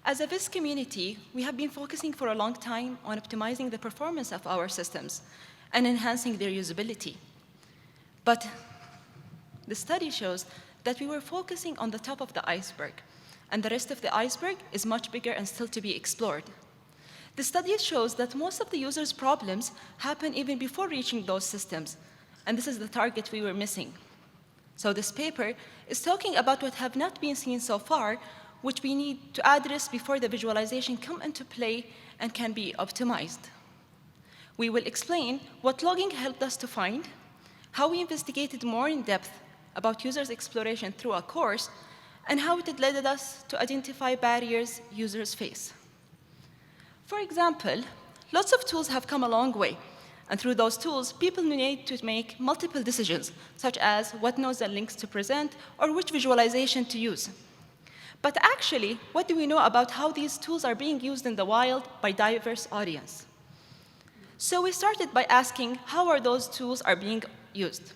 As a VIS community, we have been focusing for a long time on optimizing the performance of our systems and enhancing their usability. But the study shows that we were focusing on the top of the iceberg, and the rest of the iceberg is much bigger and still to be explored. The study shows that most of the users' problems happen even before reaching those systems, and this is the target we were missing. So this paper is talking about what have not been seen so far, which we need to address before the visualization come into play and can be optimized. We will explain what logging helped us to find, how we investigated more in depth about users' exploration through a course, and how it led us to identify barriers users face. For example, lots of tools have come a long way, and through those tools, people need to make multiple decisions, such as what nodes and links to present, or which visualization to use. But actually, what do we know about how these tools are being used in the wild by diverse audience? So we started by asking how are those tools are being used.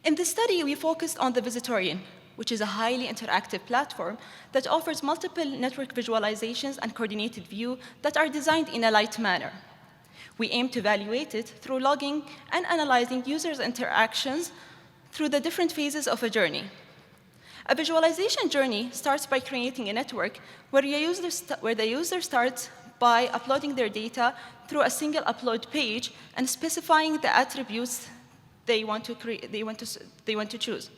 In this study, we focused on the Visitorian, which is a highly interactive platform that offers multiple network visualizations and coordinated view that are designed in a light manner. We aim to evaluate it through logging and analyzing users' interactions through the different phases of a journey. A visualization journey starts by creating a network where the user starts by uploading their data through a single upload page and specifying the attributes they want to choose,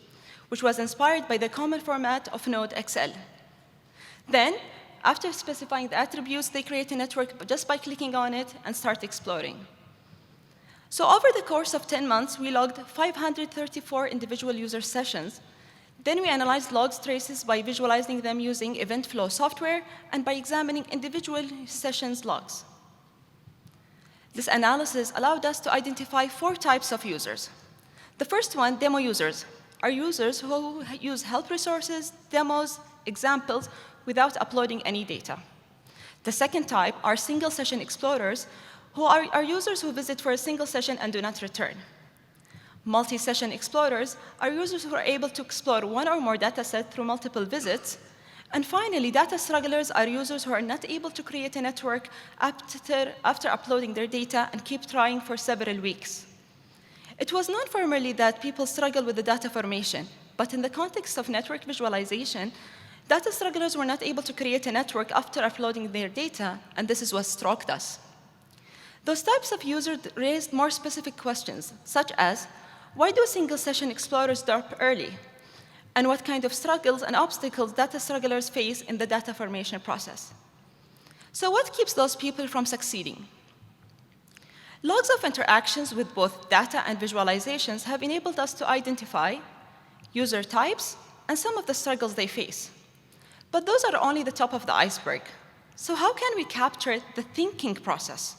which was inspired by the common format of Node XL. Then, after specifying the attributes, they create a network just by clicking on it and start exploring. So over the course of 10 months, we logged 534 individual user sessions. Then we analyzed logs traces by visualizing them using event flow software and by examining individual sessions logs. This analysis allowed us to identify 4 types of users. The first one, demo users, are users who use help resources, demos, examples, without uploading any data. The second type are single session explorers, who are users who visit for a single session and do not return. Multi-session explorers are users who are able to explore one or more data sets through multiple visits. And finally, data strugglers are users who are not able to create a network after uploading their data and keep trying for several weeks. It was known formerly that people struggle with the data formation, but in the context of network visualization, data strugglers were not able to create a network after uploading their data, and this is what struck us. Those types of users raised more specific questions, such as, why do single session explorers drop early? And what kind of struggles and obstacles data strugglers face in the data formation process? So what keeps those people from succeeding? Logs of interactions with both data and visualizations have enabled us to identify user types and some of the struggles they face. But those are only the top of the iceberg. So how can we capture the thinking process,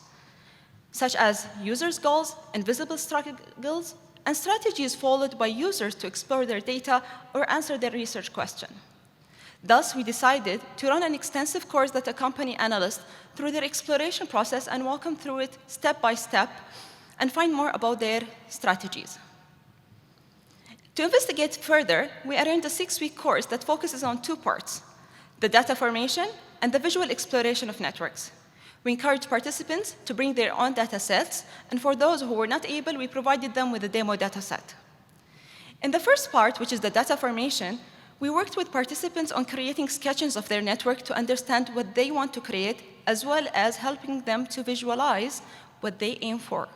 such as users' goals, invisible struggles, and strategies followed by users to explore their data or answer their research question? Thus, we decided to run an extensive course that accompany analysts through their exploration process and walk them through it step by step and find more about their strategies. To investigate further, we arranged a 6-week course that focuses on 2 parts, the data formation and the visual exploration of networks. We encouraged participants to bring their own data sets, and for those who were not able, we provided them with a demo data set. In the first part, which is the data formation, we worked with participants on creating sketches of their network to understand what they want to create, as well as helping them to visualize what they aim for.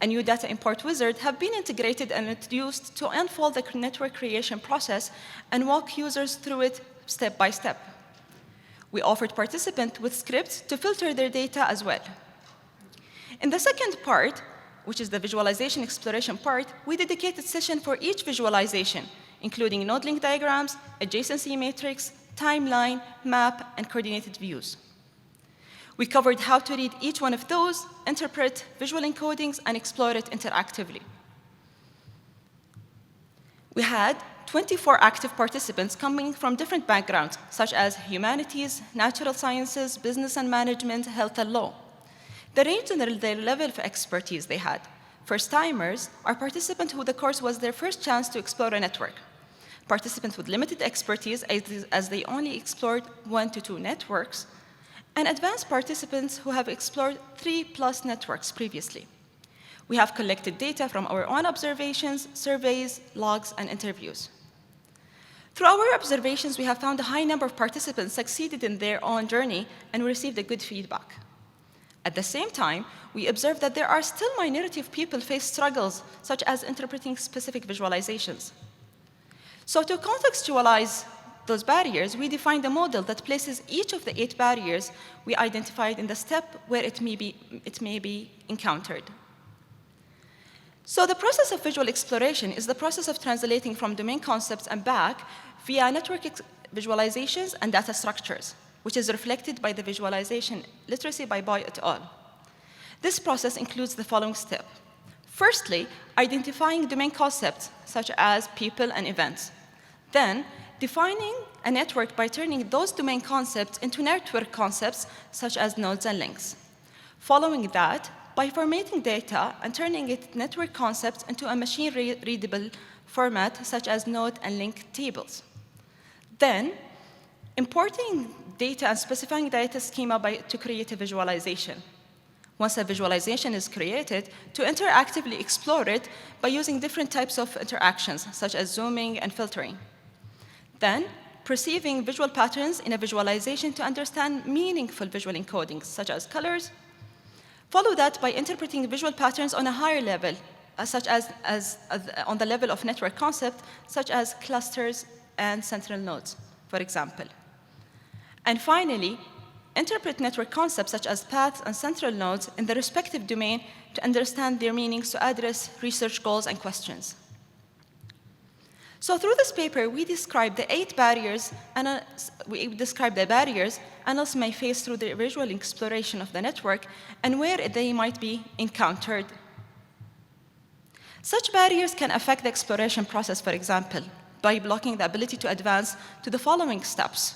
A new data import wizard have been integrated and introduced to unfold the network creation process and walk users through it step by step. We offered participants with scripts to filter their data as well. In the second part, which is the visualization exploration part, we dedicated session for each visualization, including node link diagrams, adjacency matrix, timeline, map, and coordinated views. We covered how to read each one of those, interpret visual encodings, and explore it interactively. We had 24 active participants coming from different backgrounds, such as humanities, natural sciences, business and management, health and law. They ranged in their level of expertise they had. First-timers are participants who the course was their first chance to explore a network. participants with limited expertise as they only explored 1 to 2 networks, and advanced participants who have explored 3+ networks previously. We have collected data from our own observations, surveys, logs, and interviews. Through our observations, we have found a high number of participants succeeded in their own journey and we received a good feedback. At the same time, we observed that there are still a minority of people face struggles, such as interpreting specific visualizations. So to contextualize those barriers, we defined a model that places each of the 8 barriers we identified in the step where it may be encountered. So the process of visual exploration is the process of translating from domain concepts and back via network visualizations and data structures, which is reflected by the visualization literacy by Boy et al. This process includes the following step. Firstly, identifying domain concepts such as people and events. Then, defining a network by turning those domain concepts into network concepts such as nodes and links. Following that, by formatting data and turning it network concepts into a machine-readable format such as node and link tables. Then, importing data and specifying data schema to create a visualization. Once a visualization is created, to interactively explore it by using different types of interactions, such as zooming and filtering. Then, perceiving visual patterns in a visualization to understand meaningful visual encodings, such as colors. Follow that by interpreting visual patterns on a higher level, such as on the level of network concept, such as clusters and central nodes, for example. And finally, interpret network concepts such as paths and central nodes in the respective domain to understand their meanings to address research goals and questions. So through this paper, we describe the 8 barriers, and we describe the barriers analysts may face through the visual exploration of the network and where they might be encountered. Such barriers can affect the exploration process, for example, by blocking the ability to advance to the following steps,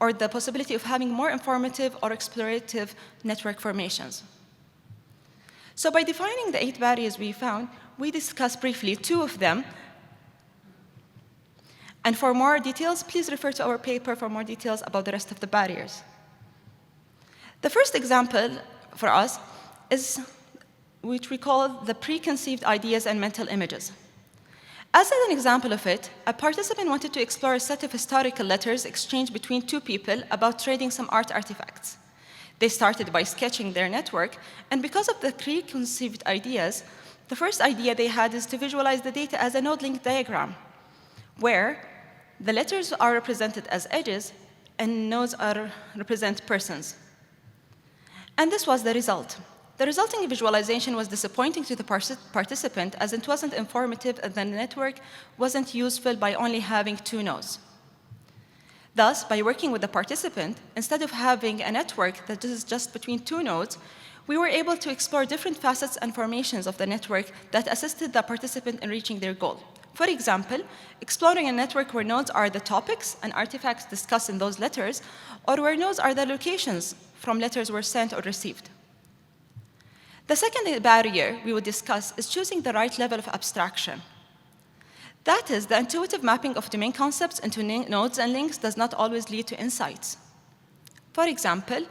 or the possibility of having more informative or explorative network formations. So by defining the 8 barriers we found, we discussed briefly 2 of them. And for more details, please refer to our paper for more details about the rest of the barriers. The first example for us is which we call the preconceived ideas and mental images. As an example of it, a participant wanted to explore a set of historical letters exchanged between 2 people about trading some art artifacts. They started by sketching their network, and because of the preconceived ideas, the first idea they had is to visualize the data as a node link diagram, where the letters are represented as edges and nodes represent persons. And this was the result. The resulting visualization was disappointing to the participant as it wasn't informative and the network wasn't useful by only having 2 nodes. Thus, by working with the participant, instead of having a network that is just between 2 nodes, we were able to explore different facets and formations of the network that assisted the participant in reaching their goal. For example, exploring a network where nodes are the topics and artifacts discussed in those letters, or where nodes are the locations from letters were sent or received. The second barrier we would discuss is choosing the right level of abstraction. That is, the intuitive mapping of domain concepts into nodes and links does not always lead to insights. For example,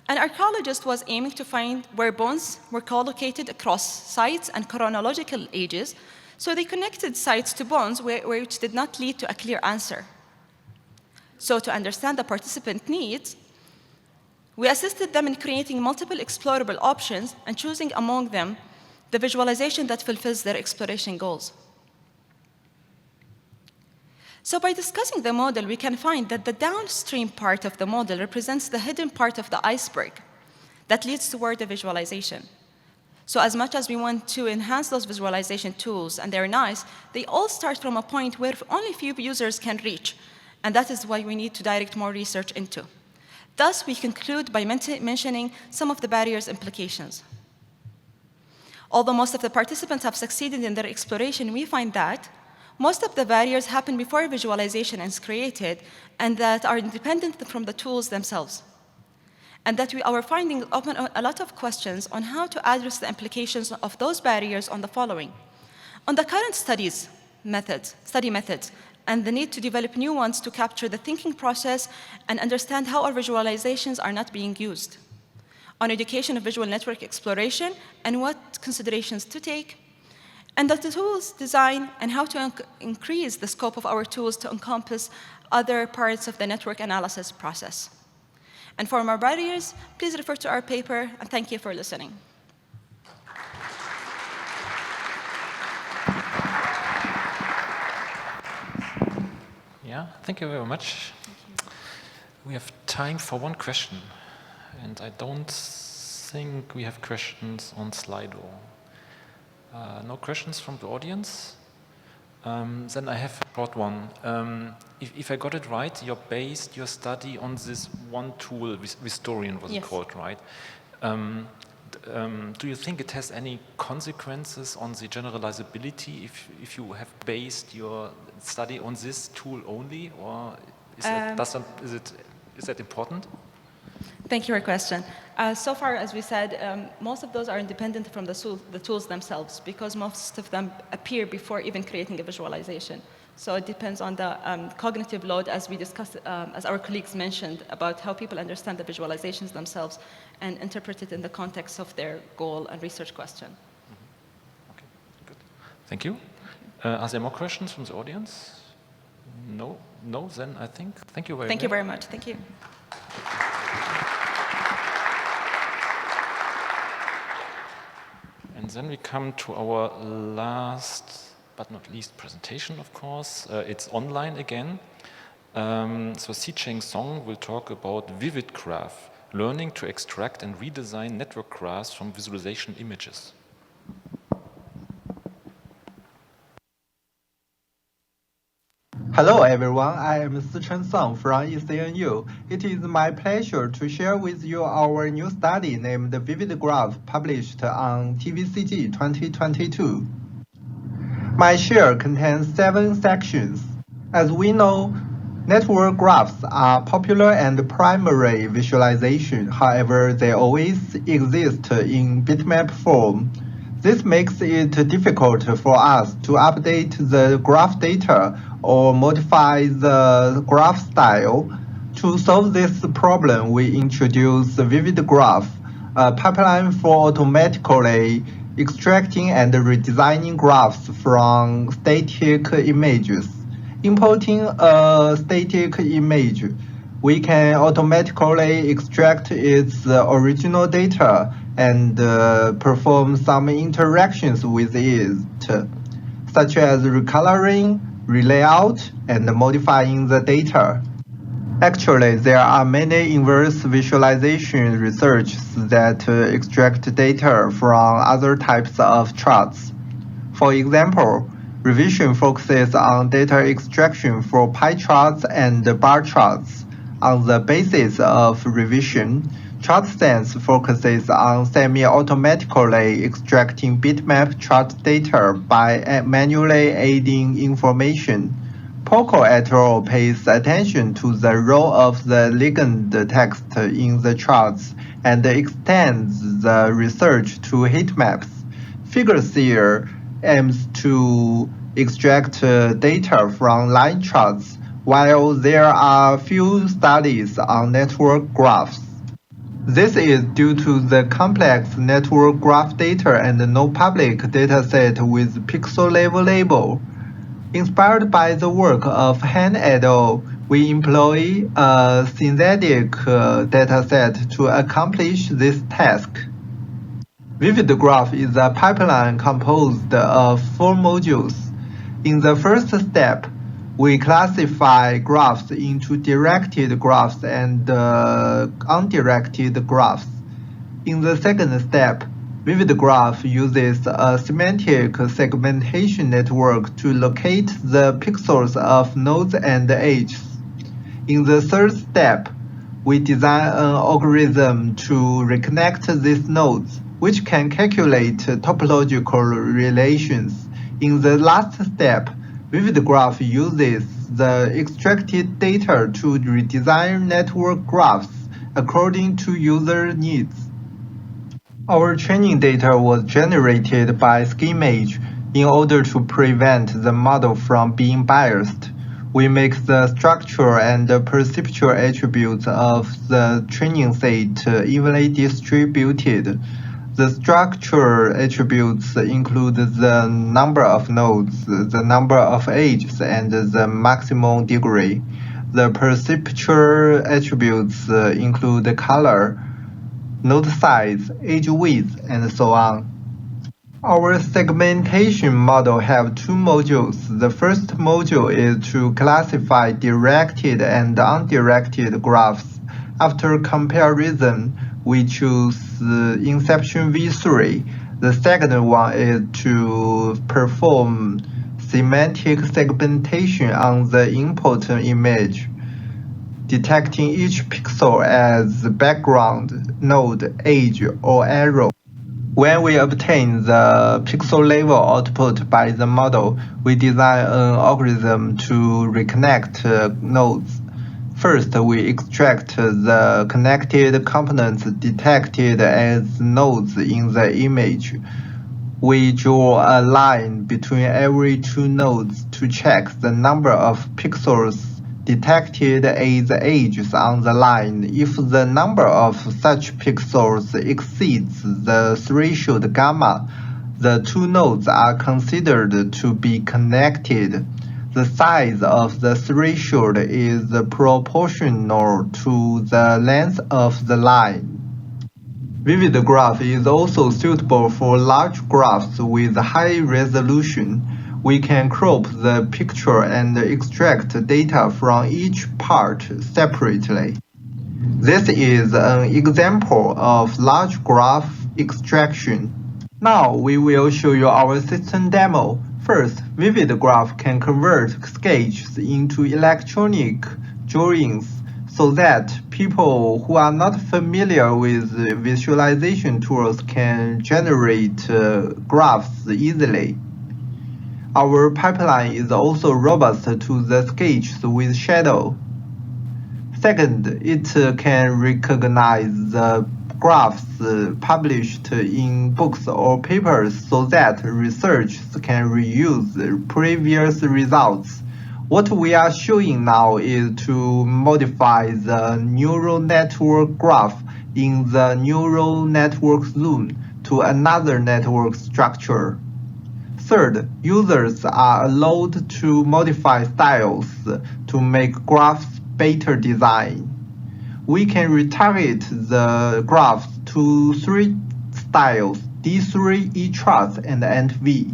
an archaeologist was aiming to find where bones were collocated across sites and chronological ages, so they connected sites to bones which did not lead to a clear answer. So to understand the participant needs, we assisted them in creating multiple explorable options and choosing among them the visualization that fulfills their exploration goals. So by discussing the model, we can find that the downstream part of the model represents the hidden part of the iceberg that leads toward the visualization. So as much as we want to enhance those visualization tools, and they're nice, they all start from a point where only few users can reach, and that is why we need to direct more research into. Thus, we conclude by mentioning some of the barriers' implications. Although most of the participants have succeeded in their exploration, we find that most of the barriers happen before visualization is created and that are independent from the tools themselves. And that our findings open a lot of questions on how to address the implications of those barriers on the following. On the current study methods, and the need to develop new ones to capture the thinking process and understand how our visualizations are not being used, on education of visual network exploration and what considerations to take, and the tools design and how to increase the scope of our tools to encompass other parts of the network analysis process. And for more barriers, please refer to our paper, and thank you for listening. Yeah, thank you very much. We have time for one question, and I don't think we have questions on Slido. No questions from the audience? Then I have brought one. If I got it right, you based your study on this one tool, Vistorian was it called, right? Do you think it has any consequences on the generalizability if you have based your study on this tool only, or is that important? Thank you for your question. So far, as we said, most of those are independent from the tools themselves, because most of them appear before even creating a visualization. So it depends on the cognitive load, as we discussed, as our colleagues mentioned, about how people understand the visualizations themselves and interpret it in the context of their goal and research question. Okay, good. Thank you. Are there more questions from the audience? No? No, then I think, thank you very much. Thank you very much. Thank you. And then we come to our last but not least presentation, of course. It's online again. So Si-Cheng Song will talk about Vivid Graph, learning to extract and redesign network graphs from visualization images. Hello everyone, I am Si-Cheng Song from ECNU. It is my pleasure to share with you our new study named Vivid Graph, published on TVCG 2022. My share contains 7 sections. As we know, network graphs are popular and primary visualization. However, they always exist in bitmap form. This makes it difficult for us to update the graph data or modify the graph style. To solve this problem, we introduced the Vivid Graph, a pipeline for automatically extracting and redesigning graphs from static images. Importing a static image, we can automatically extract its original data and perform some interactions with it, such as recoloring, relayout, and modifying the data. Actually, there are many inverse visualization researches that extract data from other types of charts. For example, revision focuses on data extraction for pie charts and bar charts. On the basis of revision, Chart Sense focuses on semi-automatically extracting bitmap chart data by manually adding information. Poco et al. Pays attention to the role of the ligand text in the charts and extends the research to heatmaps. Figureseer aims to extract data from line charts, while there are few studies on network graphs. This is due to the complex network graph data and no public dataset with pixel-level label. Inspired by the work of Han et al., we employ a synthetic dataset to accomplish this task. Vivid Graph is a pipeline composed of 4 modules. In the first step, we classify graphs into directed graphs and undirected graphs. In the second step, Vivid Graph uses a semantic segmentation network to locate the pixels of nodes and edges. In the third step, we design an algorithm to reconnect these nodes, which can calculate topological relations. In the last step, Vivid Graph uses the extracted data to redesign network graphs according to user needs. Our training data was generated by Schemage in order to prevent the model from being biased. We make the structure and the perceptual attributes of the training set evenly distributed. The structure attributes include the number of nodes, the number of edges, and the maximum degree. The perceptual attributes include the color, node size, edge width, and so on. Our segmentation model have two modules. The first module is to classify directed and undirected graphs. After comparison, we choose Inception v3. The second one is to perform semantic segmentation on the input image, detecting each pixel as background, node, edge, or arrow. When we obtain the pixel-level output by the model, we design an algorithm to reconnect nodes. First, we extract the connected components detected as nodes in the image. We draw a line between every two nodes to check the number of pixels detected as edges on the line. If the number of such pixels exceeds the threshold gamma, the two nodes are considered to be connected. The size of the threshold is proportional to the length of the line. Vivid graph is also suitable for large graphs with high resolution. We can crop the picture and extract data from each part separately. This is an example of large graph extraction. Now we will show you our system demo. First, Vivid Graph can convert sketches into electronic drawings so that people who are not familiar with visualization tools can generate graphs easily. Our pipeline is also robust to the sketches with shadow. Second, it can recognize the graphs published in books or papers so that researchers can reuse previous results. What we are showing now is to modify the neural network graph in the neural network zone to another network structure. Third, users are allowed to modify styles to make graphs better design. We can retarget the graphs to three styles, D3, eTrust, and ENT-V.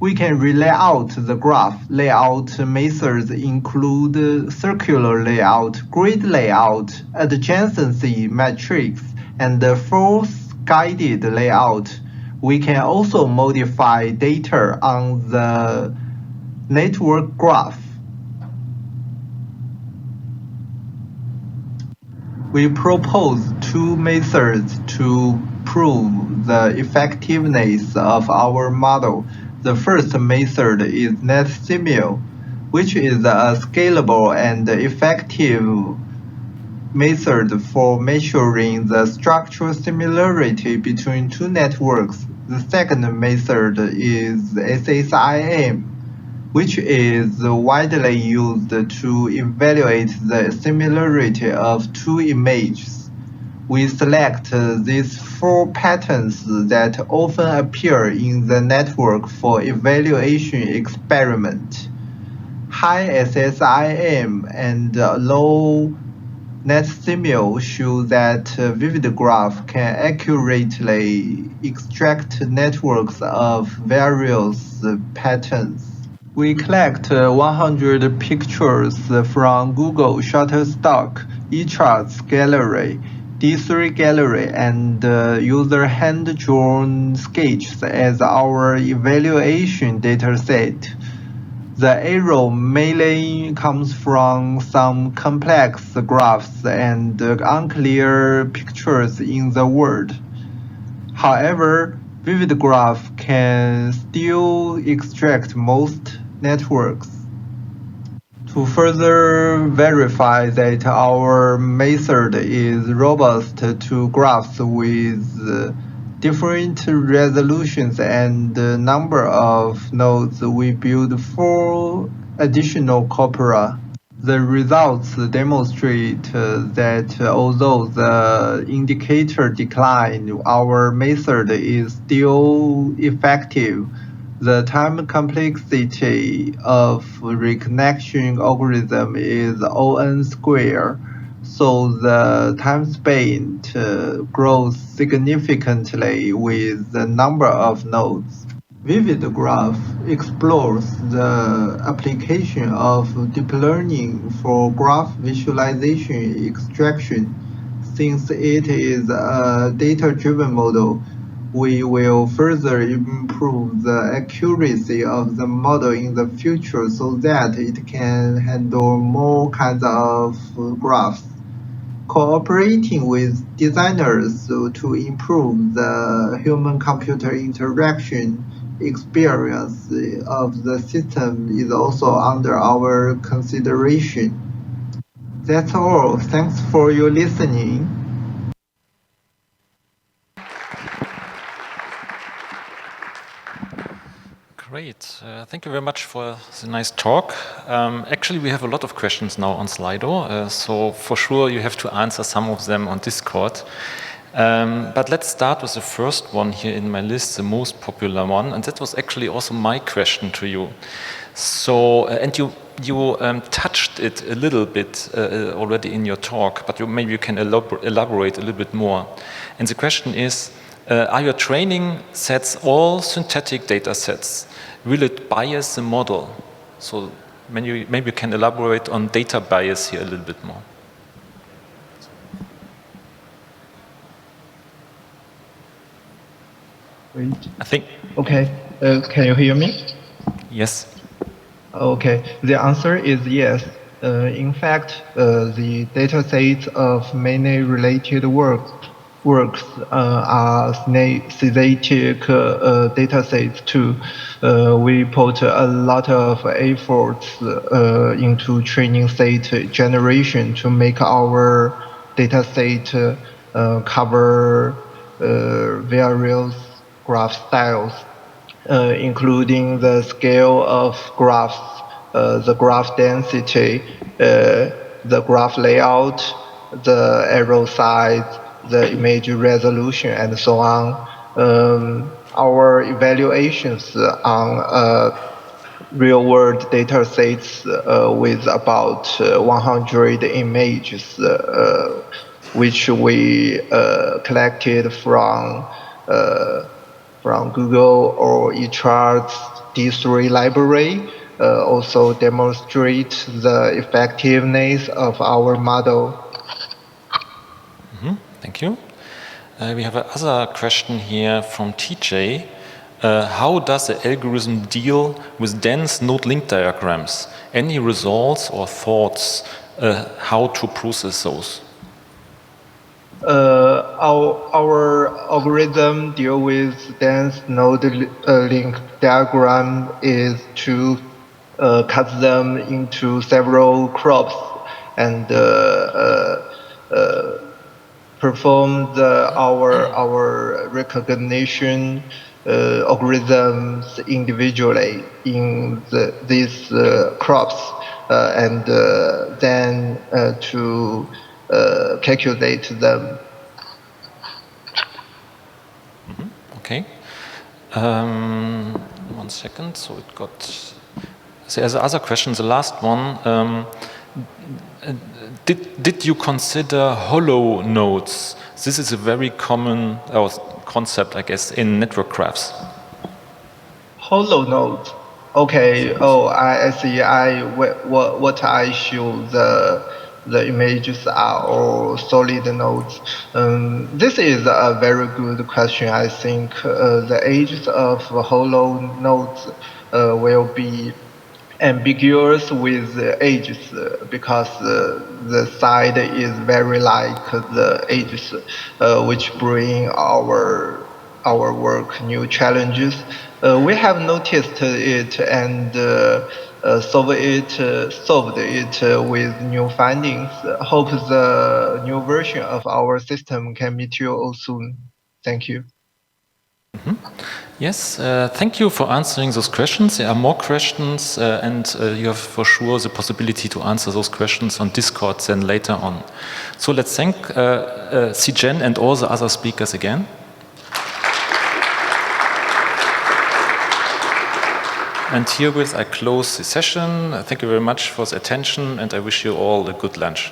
We can relay out the graph. Layout methods include circular layout, grid layout, adjacency matrix, and force guided layout. We can also modify data on the network graph. We propose two methods to prove the effectiveness of our model. The first method is NetSimul, which is a scalable and effective method for measuring the structural similarity between two networks. The second method is SSIM, which is widely used to evaluate the similarity of two images. We select these four patterns that often appear in the network for evaluation experiment. High SSIM and low NetSimul show that Vivid Graph can accurately extract networks of various patterns. We collect 100 pictures from Google Shutterstock, eCharts Gallery, D3 Gallery, and user hand-drawn sketches as our evaluation dataset. The error mainly comes from some complex graphs and unclear pictures in the world. However, Vivid Graph can still extract most networks. To further verify that our method is robust to graphs with different resolutions and number of nodes, we build 4 additional corpora. The results demonstrate that although the indicator decline, our method is still effective. The time complexity of reconnection algorithm is O(n) squared, so the time spent grows significantly with the number of nodes. Vivid Graph explores the application of deep learning for graph visualization extraction. Since it is a data-driven model, we will further improve the accuracy of the model in the future so that it can handle more kinds of graphs. Cooperating with designers to improve the human-computer interaction experience of the system is also under our consideration. That's all. Thanks for your listening. Great. Thank you very much for the nice talk. Actually, we have a lot of questions now on Slido, so for sure you have to answer some of them on Discord. But let's start with the first one here in my list, the most popular one, and that was actually also my question to you. So, and you touched it a little bit already in your talk, but maybe you can elaborate a little bit more. And the question is, are your training sets all synthetic data sets? Will it bias the model? So maybe you can elaborate on data bias here a little bit more. Wait. I think. Okay. Can you hear me? Yes. Okay. The answer is yes. In fact, the data sets of many related works are synthetic data sets too. We put a lot of efforts into training set generation to make our data set cover various graph styles, including the scale of graphs, the graph density, the graph layout, the arrow size, the image resolution, and so on. Our evaluations on real-world data sets with about 100 images, which we collected from Google or eCharts D3 library, also demonstrate the effectiveness of our model. Thank you. We have another question here from TJ. How does the algorithm deal with dense node link diagrams? Any results or thoughts how to process those? Our algorithm deal with dense node link diagram is to cut them into several crops and perform our recognition algorithms individually in these crops, and then to calculate them. Okay. 1 second. So it got. So there's other question. The last one. Did you consider hollow nodes? This is a very common concept, I guess, in network graphs. Hollow nodes. Okay. Oh, I see. What I show the images are all solid nodes. This is a very good question. I think the ages of hollow nodes will be ambiguous with the ages because the side is very like the ages, which bring our work new challenges. We have noticed it and solved it with new findings. Hope the new version of our system can meet you all soon. Thank you. Yes, thank you for answering those questions. There are more questions, and you have for sure the possibility to answer those questions on Discord then later on. So let's thank Sijen and all the other speakers again. And herewith I close the session. Thank you very much for the attention, and I wish you all a good lunch.